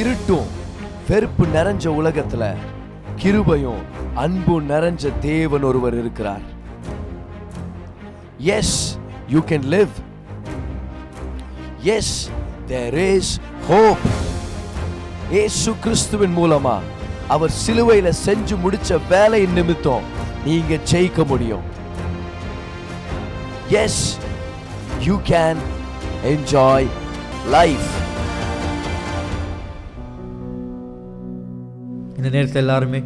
இருட்டும் வெறுப்பு நிறைஞ்ச உலகத்துல கிருபையும் அன்பும் நிறைஞ்ச தேவன் ஒருவர் இருக்கிறார். Yes, you can live. Yes, there is hope. இயேசு கிறிஸ்துவின் மூலமா அவர் சிலுவையில செஞ்சு முடிச்ச வேலையின் நிமித்தம் நீங்க ஜெயிக்க முடியும். Yes, you can enjoy life. இந்த நேரத்தில் எல்லாருமே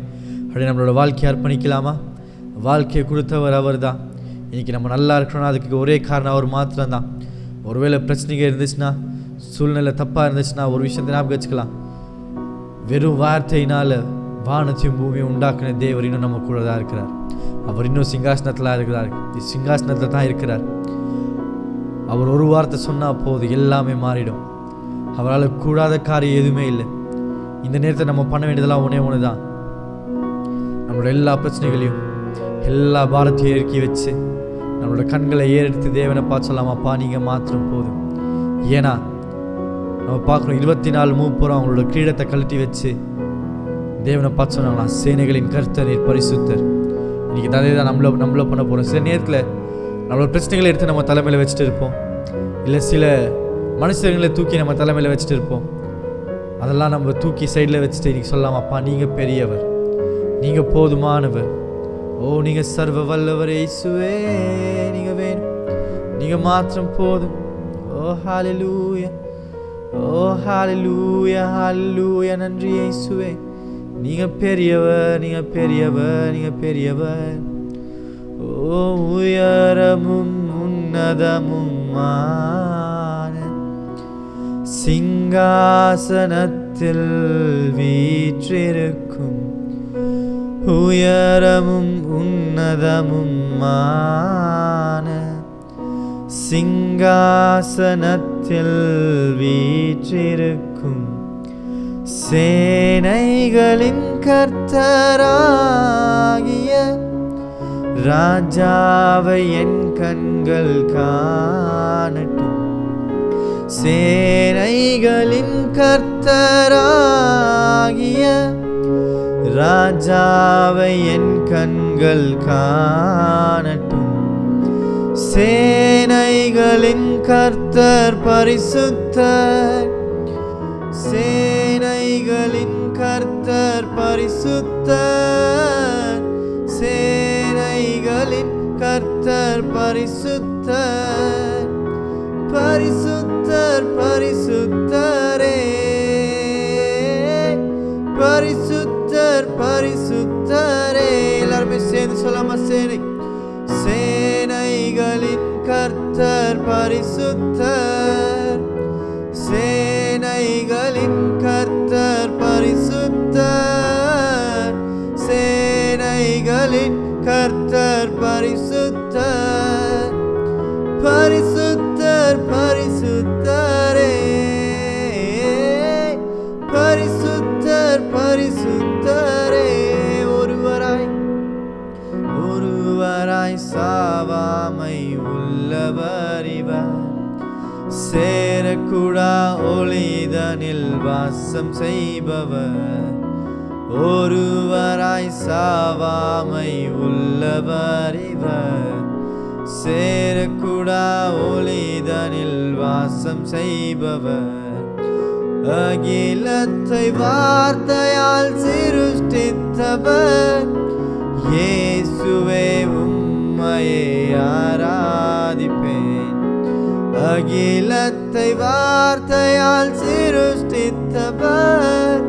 அப்படியே நம்மளோட வாழ்க்கையை அர்ப்பணிக்கலாமா? வாழ்க்கையை கொடுத்தவர் அவர் தான். இன்றைக்கி நம்ம நல்லா இருக்கணும்னா அதுக்கு ஒரே காரணம் அவர் மாத்திரம்தான். ஒருவேளை பிரச்சனைகள் இருந்துச்சுன்னா, சூழ்நிலை தப்பாக இருந்துச்சுன்னா ஒரு விஷயத்தை ஞாபகம் வச்சுக்கலாம். வெறும் வார்த்தையினால் வானத்தையும் பூமியும் உண்டாக்குன தேவர் இன்னும் நம்ம கூட தான் இருக்கிறார். அவர் இன்னும் சிங்காசனத்தில் இருக்கிறார். சிங்காசனத்தில் தான் இருக்கிறார். அவர் ஒரு வார்த்தை சொன்னால் போது எல்லாமே மாறிடும். அவரால் கூடாத காரியம் எதுவுமே இல்லை. இந்த நேரத்தை நம்ம பண்ண வேண்டியதெல்லாம் ஒன்று தான். நம்மளோட எல்லா பிரச்சனைகளையும் எல்லா பாரத்தையும் இறக்கி வச்சு நம்மளோட கண்களை ஏறெடுத்து தேவனை பார்த்து சொல்லலாமாப்பா, நீங்கள் மாத்திரம் போதும். ஏன்னா நம்ம பார்க்கணும் 24 மூப்பரும் அவங்களோட கிரீடத்தை கழட்டி வச்சு தேவனை பார்த்து சொன்னாங்களா, சேனைகளின் கர்த்தர் நீர் பரிசுத்தர். இன்றைக்கி அதே தான் நம்மள பண்ண போகிறோம். சில நேரத்தில் நம்மளோட பிரச்சனைகளை எடுத்து நம்ம தலைமையில் வச்சுட்டு இருப்போம். இல்லை சில மனுஷர்களை தூக்கி நம்ம தலைமையில் வச்சுட்டு இருப்போம். அதெல்லாம் நம்ம தூக்கி சைடில் வச்சுட்டு இன்றைக்கி சொல்லலாமாப்பா, நீங்கள் பெரியவர், நீங்கள் போதுமானவர், ஓ நீங்கள் சர்வ வல்லவர் இயேசுவே, நீங்கள் வேணும், நீங்கள் மாத்திரம் போதும். ஓ ஹல்லேலூயா, ஓ ஹல்லேலூயா, ஹல்லேலூயா, நன்றி இயேசுவே, நீங்கள் பெரியவர், நீங்கள் பெரியவர், நீங்கள் பெரியவர். ஓ உயரமும் உன்னதமுமான சிங்காசனத்தில் வீற்றிருக்கும், உயரமும் உன்னதமுமான சிங்காசனத்தில் வீற்றிருக்கும் சேனைகளின் கர்த்தராகிய ராஜாவை என் கண்கள் காணட்டும். சேனைகளின் கர்த்தராகிய ராஜாவை என் கண்கள் காணட்டும். சேனைகளின் கர்த்தர் பரிசுத்தர், சேனைகளின் கர்த்தர் பரிசுத்தர், சேனைகளின் கர்த்தர் பரிசுத்தர், பரிசுத்தர் பரிசுத்தரே, பரிசுத்தர் பரிசுத்தரே. எல்லாருமே சேர்ந்து சொல்லாம, சேனைகளின் கர்த்தர் பரிசுத்தர், சேனைகளின் கர்த்தர் பரிசுத்தர், சேனைகளின் கர்த்தர் பரிசுத்தர், பரிசுத்தர் பரிசுத்தரே, பரிசுத்தர் பரிசுத்தரே. ஒருவராய் சாவாமை உள்ளவர் இவர், சேரக்கூடா ஒளிதனில் வாசம் செய்பவர். ஒருவராய் சாவாமை உள்ளவர் இவர், சேரக்கூடா ஒளிதனில் வாசம் செய்பவர். அகிலத்தை வார்த்தையால் சிருஷ்டித்தவர், இயேசுவே உம்மையே ஆராதிப்பேன். அகிலத்தை வார்த்தையால் சிருஷ்டித்தவர்,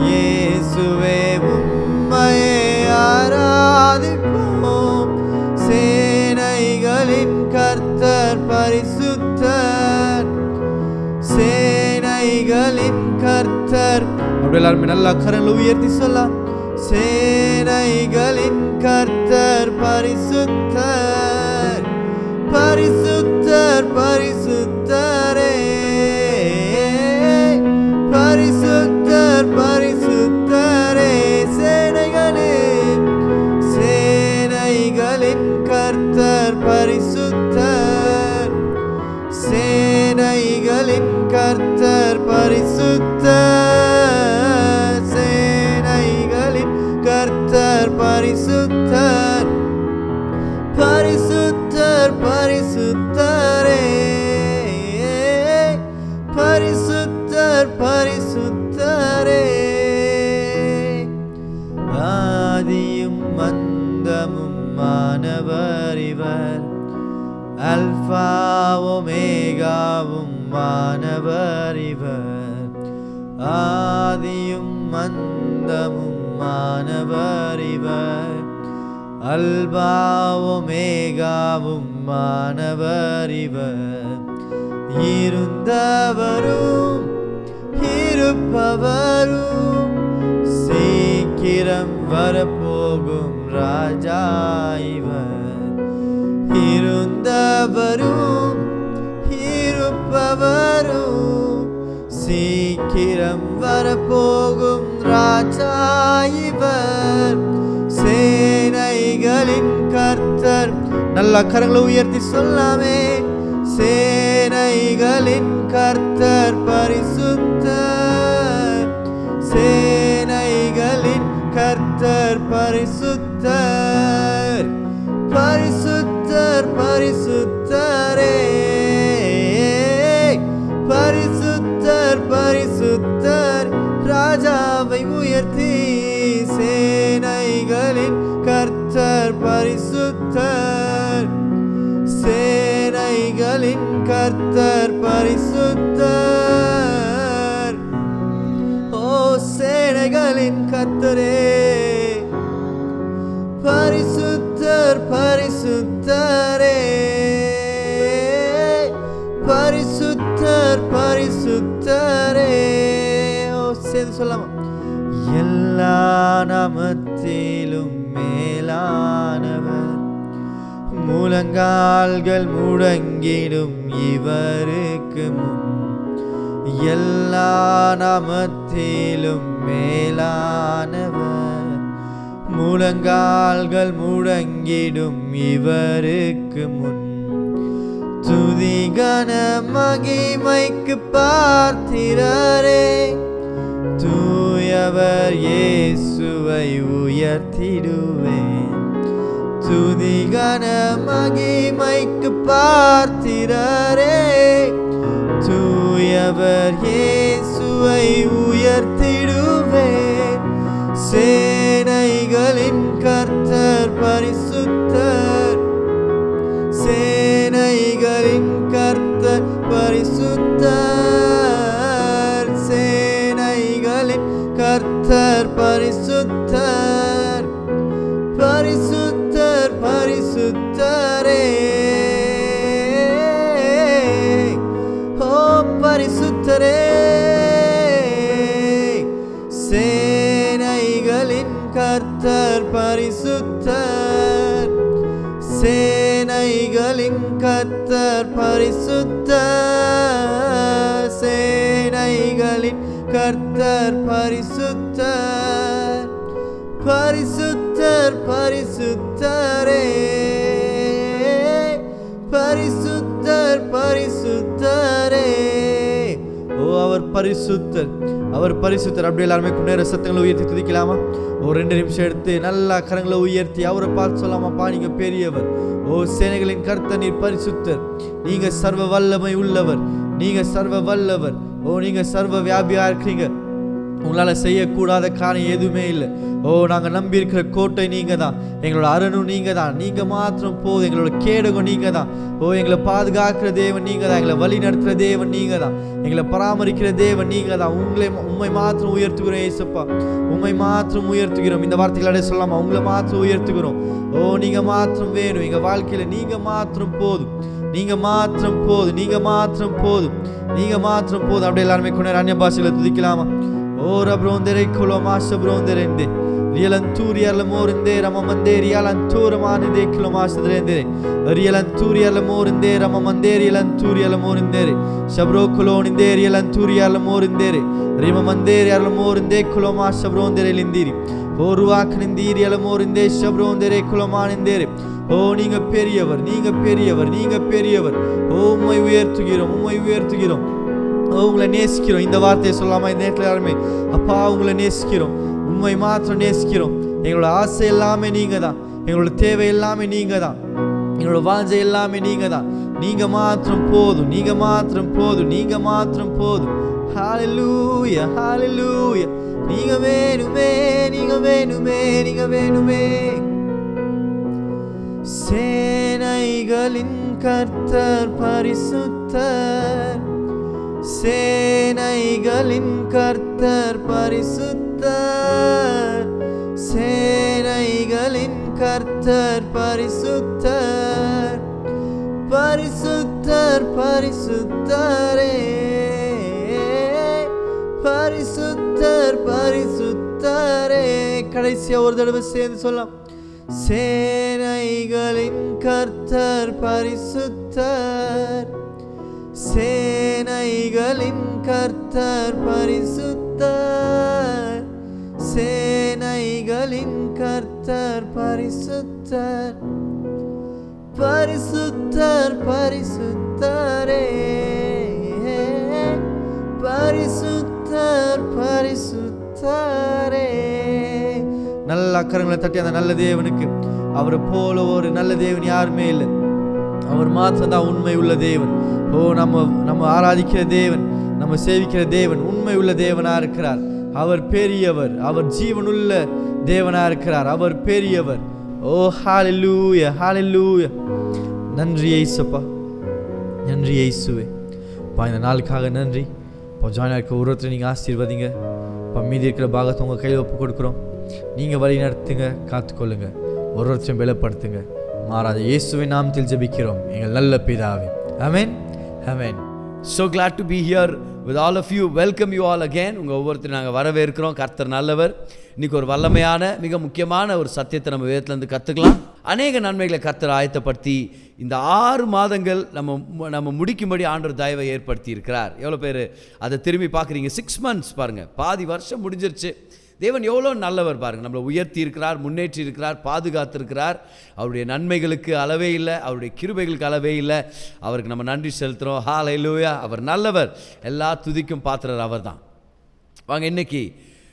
இயேசுவே உம்மையே ஆராதிப்போம். சேனைகளின் கர்த்தர் பரிசுத்தர், சேனைகளின் கர்த்தர். அப்படி எல்லாருமே நல்லா கரங்களை உயர்த்தி சொல்லலாம். சேனைகளின் கர்த்தர் பரிசுத்தர், பரிசுத்தர் பரிசுத்தரே, பரிசுத்தர் பரிசுத்தரே. சேனைகளின் கர்த்தர் பரிசுத்தர், சேனைகளின் கர்த்தர் பரிசுத்தர், பரிசுத்தர் பரிசுத்தரே, பரிசுத்தர் பரிசுத்தரே. ஆதியும் அந்தமும் மானவர் இவர், அல்பா ஒமேகாவும் மானவர் இவர். ஆதியும் அந்தமும் மானவர் இவர், அல்பா ஒமேகாவும் மானவர் இவர். இருந்தவரும் இருப்பவரும் சீக்கிரம் வரப்போகும் ராஜா இவர். இருந்தவரும் இருப்பவரும் சீக்கிரம் வரப்போகும் ராஜா இவர். சேனைகளின் கர்த்தர். நல்ல கரங்களை உயர்த்தி சொல்லாமே. சேனைகளின் கர்த்தர் பரிசுத்தர், சேனைகளின் கர்த்தர் பரிசுத்தர், பரிசுத்தர் பரிசுத்தரே, பரிசுத்தர் பரிசுத்தர். ராஜாவை உயர்த்தி சேனைகளின் கர்த்தர் பரிசுத்தர், சேனைகளின் கர்த்தர் பரிசுத்தர். ஓ சேனைகளின் கர்த்தரே, பரிசுத்தர் பரிசுத்தரே, பரிசுத்தர் பரிசுத்தரே. ஓ சேர்ந்து சொல்லாமா. எல்லா நாமத்திலும் மேலானவர், முழங்கால்கள் முடங்கிடும் இவருக்கு முன். எல்லா நாமத்திலும் மேலானவர், முழங்கால்கள் முடங்கிடும் இவருக்கு முன். துதி கன மகிமைக்கு பார்த்திரரே, தூயவர் இயேசுவை உயர்த்திடுவேன். துதி கன மகிமைக்கு பார்த்திரரே, தூயவர் இயேசுவை உயர்த்திடுவேன். சேனைகளின் கர்த்தர் பரிசுத்தர், சேனைகளின் கர்த்தர் பரிசுத்தர், சேனைகளின் கர்த்தர் பரிசுத்தர், பரிசுத்தர் பரிசுத்தரே. ஓ பரிசுத்தரே, சேனைகளின் கர்த்தர் பரிசுத்தர், சேனைகளின் கர்த்தர் பரிசுத்தர், சேனைகளின் கர்த்தர் பரிசுத்தர், பரிசுத்தர் பரிசுத்தரே, பரிசுத்தர் பரிசுத்தரே. ஓ அவர் பரிசுத்தர், அவர் பரிசுத்தர். அப்படியே எல்லாருமே நேர சத்தங்களை உயர்த்தி துதிக்கலாமா? ஒரு 2 நிமிஷம் எடுத்து நல்லா கரங்களை உயர்த்தி அவரை பார்த்து சொல்லாமாப்பா, நீங்க பெரியவர். ஓ சேனைகளின் கர்த்தர், நீர் பரிசுத்தர், நீங்க சர்வ வல்லமை உள்ளவர், நீங்க சர்வ வல்லவர். ஓ நீங்க சர்வ வியாபியா இருக்கிறீங்க, உங்களால் செய்யக்கூடாத காரியம் எதுவுமே இல்லை. ஓ நாங்கள் நம்பி இருக்கிற கோட்டை நீங்க தான், எங்களோட அரணும் நீங்க தான், நீங்க மாத்திரம் போதும். எங்களோட கேடகம் நீங்க தான். ஓ எங்களை பாதுகாக்கிற தேவன் நீங்க தான், எங்களை வழி நடத்துகிற தேவன் நீங்க தான், எங்களை பராமரிக்கிற தேவன் நீங்க தான். உண்மை மாத்திரம் உயர்த்துகிறோம் ஏசப்பா, உண்மை மாத்திரம் உயர்த்துகிறோம். இந்த வார்த்தைகளோட சொல்லாமா, உங்களை மாத்திரம் உயர்த்துகிறோம். ஓ நீங்க மாத்திரம் வேணும் எங்க வாழ்க்கையில, நீங்க மாத்திரம் போதும், நீங்க மாத்திரம் போதும், நீங்க மாத்திரம் போதும், நீங்க மாத்திரம் போதும். அப்படியே எல்லாருமே கொஞ்ச அந்நிய பாஷையில துதிக்கலாமா? Ora brondere colomassa bronderende rialanturi all'amore indera mamande rialantura manide colomassa drendere rialanturi all'amore indera mamande rialanturi all'amore indere shabro coloni indere rialanturi all'amore indere rimamandere all'amore inde colomassa brondere lindiri oruak nindiri all'amore inde shabrondere colomani indere. ஓ நீங்க பெரியவர், நீங்க பெரியவர், நீங்க பெரியவர். ஓ உம்மை உயர்த்துகிறோம், உம்மை உயர்த்துகிறோம். உங்களை நேசிக்கிறோம். இந்த வார்த்தையை சொல்லாம இந்த நேரத்தில் யாருமே அப்பா உங்களை நேசிக்கிறோம், உண்மை மாத்திரம் நேசிக்கிறோம். எங்களோட ஆசை எல்லாமே நீங்க தான், எங்களோட தேவை எல்லாமே நீங்க தான். என்னோட வாஞ்சை எல்லாமே நீங்க தான். நீங்க மாத்திரம் போதும், நீங்க மாத்திரம் போதும், நீங்க மாத்திரம் போதும். ஹalleluya ஹalleluya. நீங்க வேணுமே, நீங்க வேணுமே, நீங்க வேணுமே. சேனைகளின் கர்த்தர் பரிசுத்தர், சேனைகளின் கர்த்தர் பரிசுத்தர், சேனைகளின் கர்த்தர் பரிசுத்தர், பரிசுத்தர் பரிசுத்தரே, பரிசுத்தர் பரிசுத்தரே. கடைசியா ஒரு தடவை சேர்ந்து சொல்லலாம். சேனைகளின் கர்த்தர் பரிசுத்தர், சேனைகளின் கர்த்தர் பரிசுத்தர், சேனைகளின் கர்த்தர் பரிசுத்தர், பரிசுத்தர் பரிசுத்தரே, பரிசுத்தர் பரிசுத்தரே. நல்ல கரங்களை தட்டி அந்த நல்ல தேவனுக்கு, அவரை போல ஒரு நல்ல தேவன் யாருமே இல்லை. அவர் மாத்திரம்தான் உண்மை உள்ள தேவன். நம்ம ஆராதிக்கிற தேவன், நம்ம சேவிக்கிற தேவன் உண்மை உள்ள தேவனா இருக்கிறார். அவர் பெரியவர், அவர் ஜீவனுள்ள தேவனா இருக்கிறார். அவர் பெரியவர். ஓ ஹalleluya ஹalleluya. நன்றி இயேசுப்பா, நன்றி இயேசுவே. இந்த நாளுக்காக நன்றி. ஜாயினா இருக்க ஒருத்தரை நீங்கள் ஆசீர்வதிங்க. மீதி இருக்கிற பாகத்தை உங்கள் கையில் ஒப்பு கொடுக்குறோம். நீங்கள் வழி நடத்துங்க, காத்துக்கொள்ளுங்க, ஒருத்தரையும் பலப்படுத்துங்க. மாறாத இயேசுவின் நாமத்தில் ஜெபிக்கிறோம் எங்கள் நல்ல பிதாவே. ஆமென் ஆமென். So glad to be here with all of you. Welcome you all again. உங்கள் ஒவ்வொருத்தரும் நாங்கள் வரவேற்கிறோம். கர்த்தர் நல்லவர். இன்றைக்கி ஒரு வல்லமையான மிக முக்கியமான ஒரு சத்தியத்தை நம்ம வேதத்துலேருந்து கற்றுக்கலாம். அநேக நன்மைகளை கர்த்தர் ஆயத்தப்படுத்தி இந்த 6 மாதங்கள் நம்ம முடிக்கும்படி ஆண்டவர் தயவை ஏற்படுத்தி இருக்கிறார். எவ்வளோ பேர் அதை திரும்பி பார்க்குறீங்க? 6 months பாருங்கள், பாதி வருஷம் முடிஞ்சிருச்சு. தேவன் எவ்வளோ நல்லவர் பாருங்கள். நம்மளை உயர்த்தி இருக்கிறார், முன்னேற்றி இருக்கிறார், பாதுகாத்திருக்கிறார். அவருடைய நன்மைகளுக்கு அளவே இல்லை, அவருடைய கிருபைகளுக்கு அளவே இல்லை. அவருக்கு நம்ம நன்றி செலுத்துகிறோம். ஹல்லேலூயா. அவர் நல்லவர், எல்லா துதிக்கும் பாத்திரர் அவர் தான். வாங்க இன்னைக்கு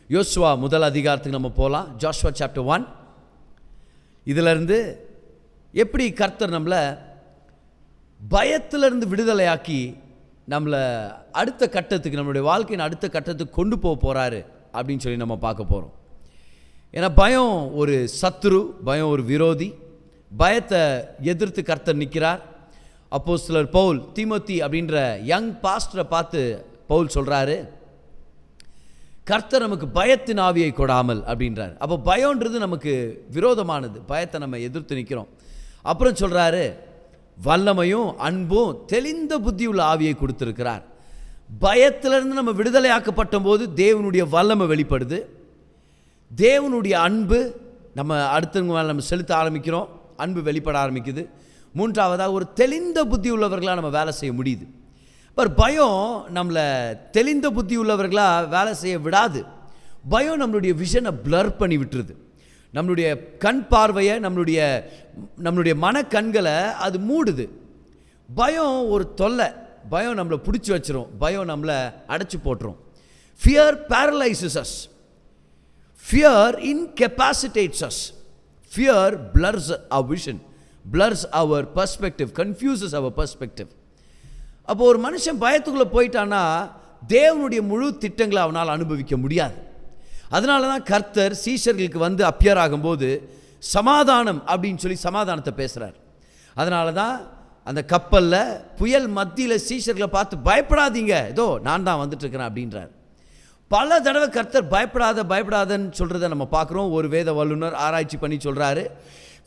யோசுவா முதல் அதிகாரத்துக்கு நம்ம போகலாம். Joshua chapter 1. இதிலிருந்து எப்படி கர்த்தர் நம்மளை பயத்திலிருந்து விடுதலையாக்கி நம்மளை அடுத்த கட்டத்துக்கு, நம்மளுடைய வாழ்க்கையின் அடுத்த கட்டத்துக்கு கொண்டு போக போகிறாரு அப்படின்னு சொல்லி நம்ம பார்க்க போகிறோம். ஏன்னா பயம் ஒரு சத்துரு, பயம் ஒரு விரோதி. பயத்தை எதிர்த்து கர்த்தர் நிற்கிறார். அப்போஸ்தலர் பவுல் தீமோத்தி அப்படின்ற யங் பாஸ்டரை பார்த்து பவுல் சொல்கிறாரு, கர்த்தர் நமக்கு பயத்தின் ஆவியை கொடாமல் அப்படின்றார். அப்போ பயம்ன்றது நமக்கு விரோதமானது, பயத்தை நம்ம எதிர்த்து நிற்கிறோம். அப்புறம் சொல்கிறாரு, வல்லமையும் அன்பும் தெளிந்த புத்தியுள்ள ஆவியை கொடுத்துருக்கிறார். பயத்திலிருந்து நம்ம விடுதலையாக்கப்பட்ட போது தேவனுடைய வல்லமை வெளிப்படுது, தேவனுடைய அன்பு நம்ம அடுத்தவங்க மேலே நம்ம செலுத்த ஆரம்பிக்கிறோம், அன்பு வெளிப்பட ஆரம்பிக்குது. மூன்றாவதாக ஒரு தெளிந்த புத்தி உள்ளவர்களாக நம்ம வேலை செய்ய முடியுது. பயம் நம்மளை தெளிந்த புத்தி உள்ளவர்களாக வேலை செய்ய விடாது. பயம் நம்மளுடைய விஷனை பிளர் பண்ணி விட்டுருது. நம்மளுடைய கண் பார்வையை, நம்மளுடைய மனக்கண்களை அது மூடுது. பயம் ஒரு தொல்லை. பயம் நம்மளை பிடிச்சி வச்சிரும், பயம் நம்மளை அடைச்சி போட்டுரும். Fear paralyses us, fear incapacitates us, fear blurs our vision, blurs our perspective, confuses our perspective. அப்போ ஒரு மனுஷன் பயத்துக்குள்ளே போயிட்டான்னா தேவனுடைய முழு திட்டங்களை அவனால் அனுபவிக்க முடியாது. அதனால தான் கர்த்தர் சீஷர்களுக்கு வந்து அப்பியர் ஆகும்போது சமாதானம் அப்படின்னு சொல்லி சமாதானத்தை பேசுகிறார். அதனால தான் அந்த கப்பலில் புயல் மத்தியில் சீஷர்களை பார்த்து பயப்படாதீங்க, ஏதோ நான் தான் வந்துட்டுருக்கிறேன் அப்படின்றார். பல தடவை கர்த்தர் பயப்படாதன்னு சொல்கிறத நம்ம பார்க்குறோம். ஒரு வேத வல்லுனர் ஆராய்ச்சி பண்ணி சொல்கிறாரு,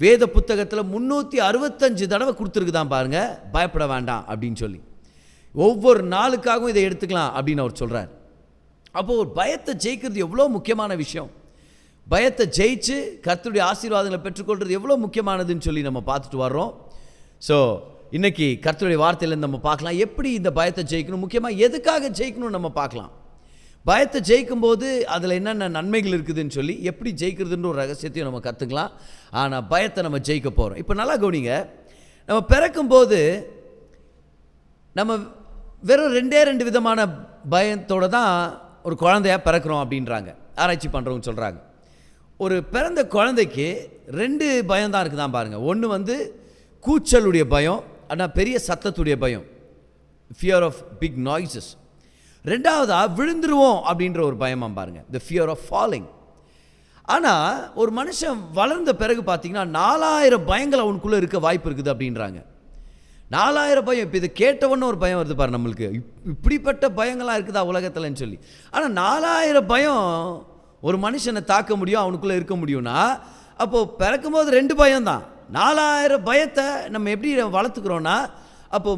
வேத புத்தகத்தில் 365 தடவை கொடுத்துருக்குதான் பாருங்கள் பயப்பட வேண்டாம் அப்படின்னு சொல்லி. ஒவ்வொரு நாளுக்காகவும் இதை எடுத்துக்கலாம் அப்படின்னு அவர் சொல்கிறார். அப்போது ஒரு பயத்தை ஜெயிக்கிறது எவ்வளோ முக்கியமான விஷயம். பயத்தை ஜெயிச்சு கர்த்தருடைய ஆசீர்வாதங்களை பெற்றுக்கொள்வது எவ்வளோ முக்கியமானதுன்னு சொல்லி நம்ம பார்த்துட்டு வர்றோம். ஸோ இன்றைக்கி கர்த்தருடைய வார்த்தையிலேருந்து நம்ம பார்க்கலாம் எப்படி இந்த பயத்தை ஜெயிக்கணும், முக்கியமாக எதுக்காக ஜெயிக்கணும்னு நம்ம பார்க்கலாம். பயத்தை ஜெயிக்கும்போது அதில் என்னென்ன நன்மைகள் இருக்குதுன்னு சொல்லி எப்படி ஜெயிக்கிறதுன்ற ஒரு ரகசியத்தையும் நம்ம கற்றுக்கலாம். ஆனால் பயத்தை நம்ம ஜெயிக்க போகிறோம். இப்போ நல்லா கவனிங்க, நம்ம பிறக்கும்போது நம்ம வெறும் 2 விதமான பயத்தோடு தான் ஒரு குழந்தையாக பிறக்கிறோம் அப்படின்றாங்க, ஆராய்ச்சி பண்ணுறவங்க சொல்கிறாங்க. ஒரு பிறந்த குழந்தைக்கு 2 பயம்தான் இருக்குதான் பாருங்கள். ஒன்று வந்து கூச்சலுடைய பயம், ஆனால் பெரிய சத்தத்துடைய பயம், ஃபியர் ஆஃப் பிக் நாய்ஸஸ். ரெண்டாவதா விழுந்துருவோம் அப்படின்ற ஒரு பயமாக பாருங்கள், த ஃபியர் ஆஃப் ஃபாலிங். ஆனால் ஒரு மனுஷன் வளர்ந்த பிறகு பார்த்தீங்கன்னா 4000 பயங்கள் அவனுக்குள்ளே இருக்க வாய்ப்பு இருக்குது அப்படின்றாங்க. 4000 பயம். இப்போ இதை கேட்டவொன்னு ஒரு பயம் வருது பாரு நம்மளுக்கு, இப்படிப்பட்ட பயங்கள்லாம் இருக்குதா உலகத்தில்னு சொல்லி. ஆனால் 4000 பயம் ஒரு மனுஷனை தாக்க முடியும், அவனுக்குள்ளே இருக்க முடியும்னா, அப்போது பிறக்கும் போது 2 பயம்தான். 4000 பயத்தை நம்ம எப்படி வளர்த்துக்கிறோன்னா, அப்போது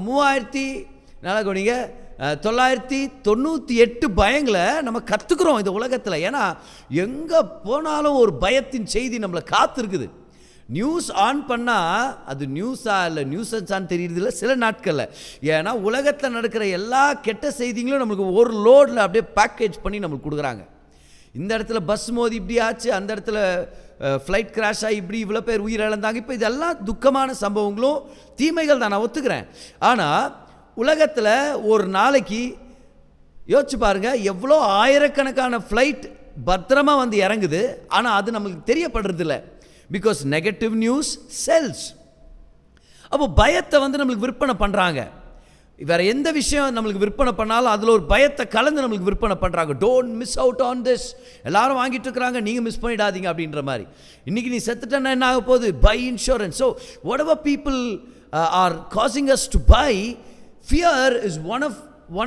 3998 பயங்களை நம்ம கற்றுக்குறோம் இந்த உலகத்தில். ஏன்னா எங்கே போனாலும் ஒரு பயத்தின் செய்தி நம்மளை காத்திருக்குது. நியூஸ் ஆன் பண்ணால் அது நியூஸா இல்லை நியூஸான்னு தெரியுறதில்ல சில நாட்களில். ஏன்னா உலகத்தில் நடக்கிற எல்லா கெட்ட செய்திகளும் நம்மளுக்கு ஒரு லோடில் அப்படியே பேக்கேஜ் பண்ணி நம்மளுக்கு கொடுக்குறாங்க. இந்த இடத்துல பஸ் மோதி இப்படி ஆச்சு, அந்த இடத்துல ஃப்ளைட் கிராஷ் ஆகி இப்படி இவ்வளோ பேர் உயிரிழந்தாங்க. இப்போ இதெல்லாம் துக்கமான சம்பவங்களும் தீமைகள் தான், நான் ஒத்துக்கிறேன். ஆனால் உலகத்தில் ஒரு நாளைக்கு யோசிச்சு பாருங்கள், எவ்வளோ ஆயிரக்கணக்கான ஃப்ளைட் பத்திரமா வந்து இறங்குது. ஆனால் அது நம்மளுக்கு தெரியப்படுறதில்ல. Because negative news sells. அப்போ பயத்தை வந்து நம்மளுக்கு விற்பனை பண்ணுறாங்க. வேறு எந்த விஷயம் நம்மளுக்கு விற்பனை பண்ணாலும் அதில் ஒரு பயத்தை கலந்து நம்மளுக்கு விற்பனை பண்ணுறாங்க. Don't miss out on this, எல்லாரும் வாங்கிட்டு இருக்கிறாங்க, நீங்கள் மிஸ் பண்ணிடாதீங்க அப்படின்ற மாதிரி. இன்றைக்கி நீ செத்துட்டேன்னா என்ன ஆக போகுது, buy insurance. So what people are causing us to buy, fear is one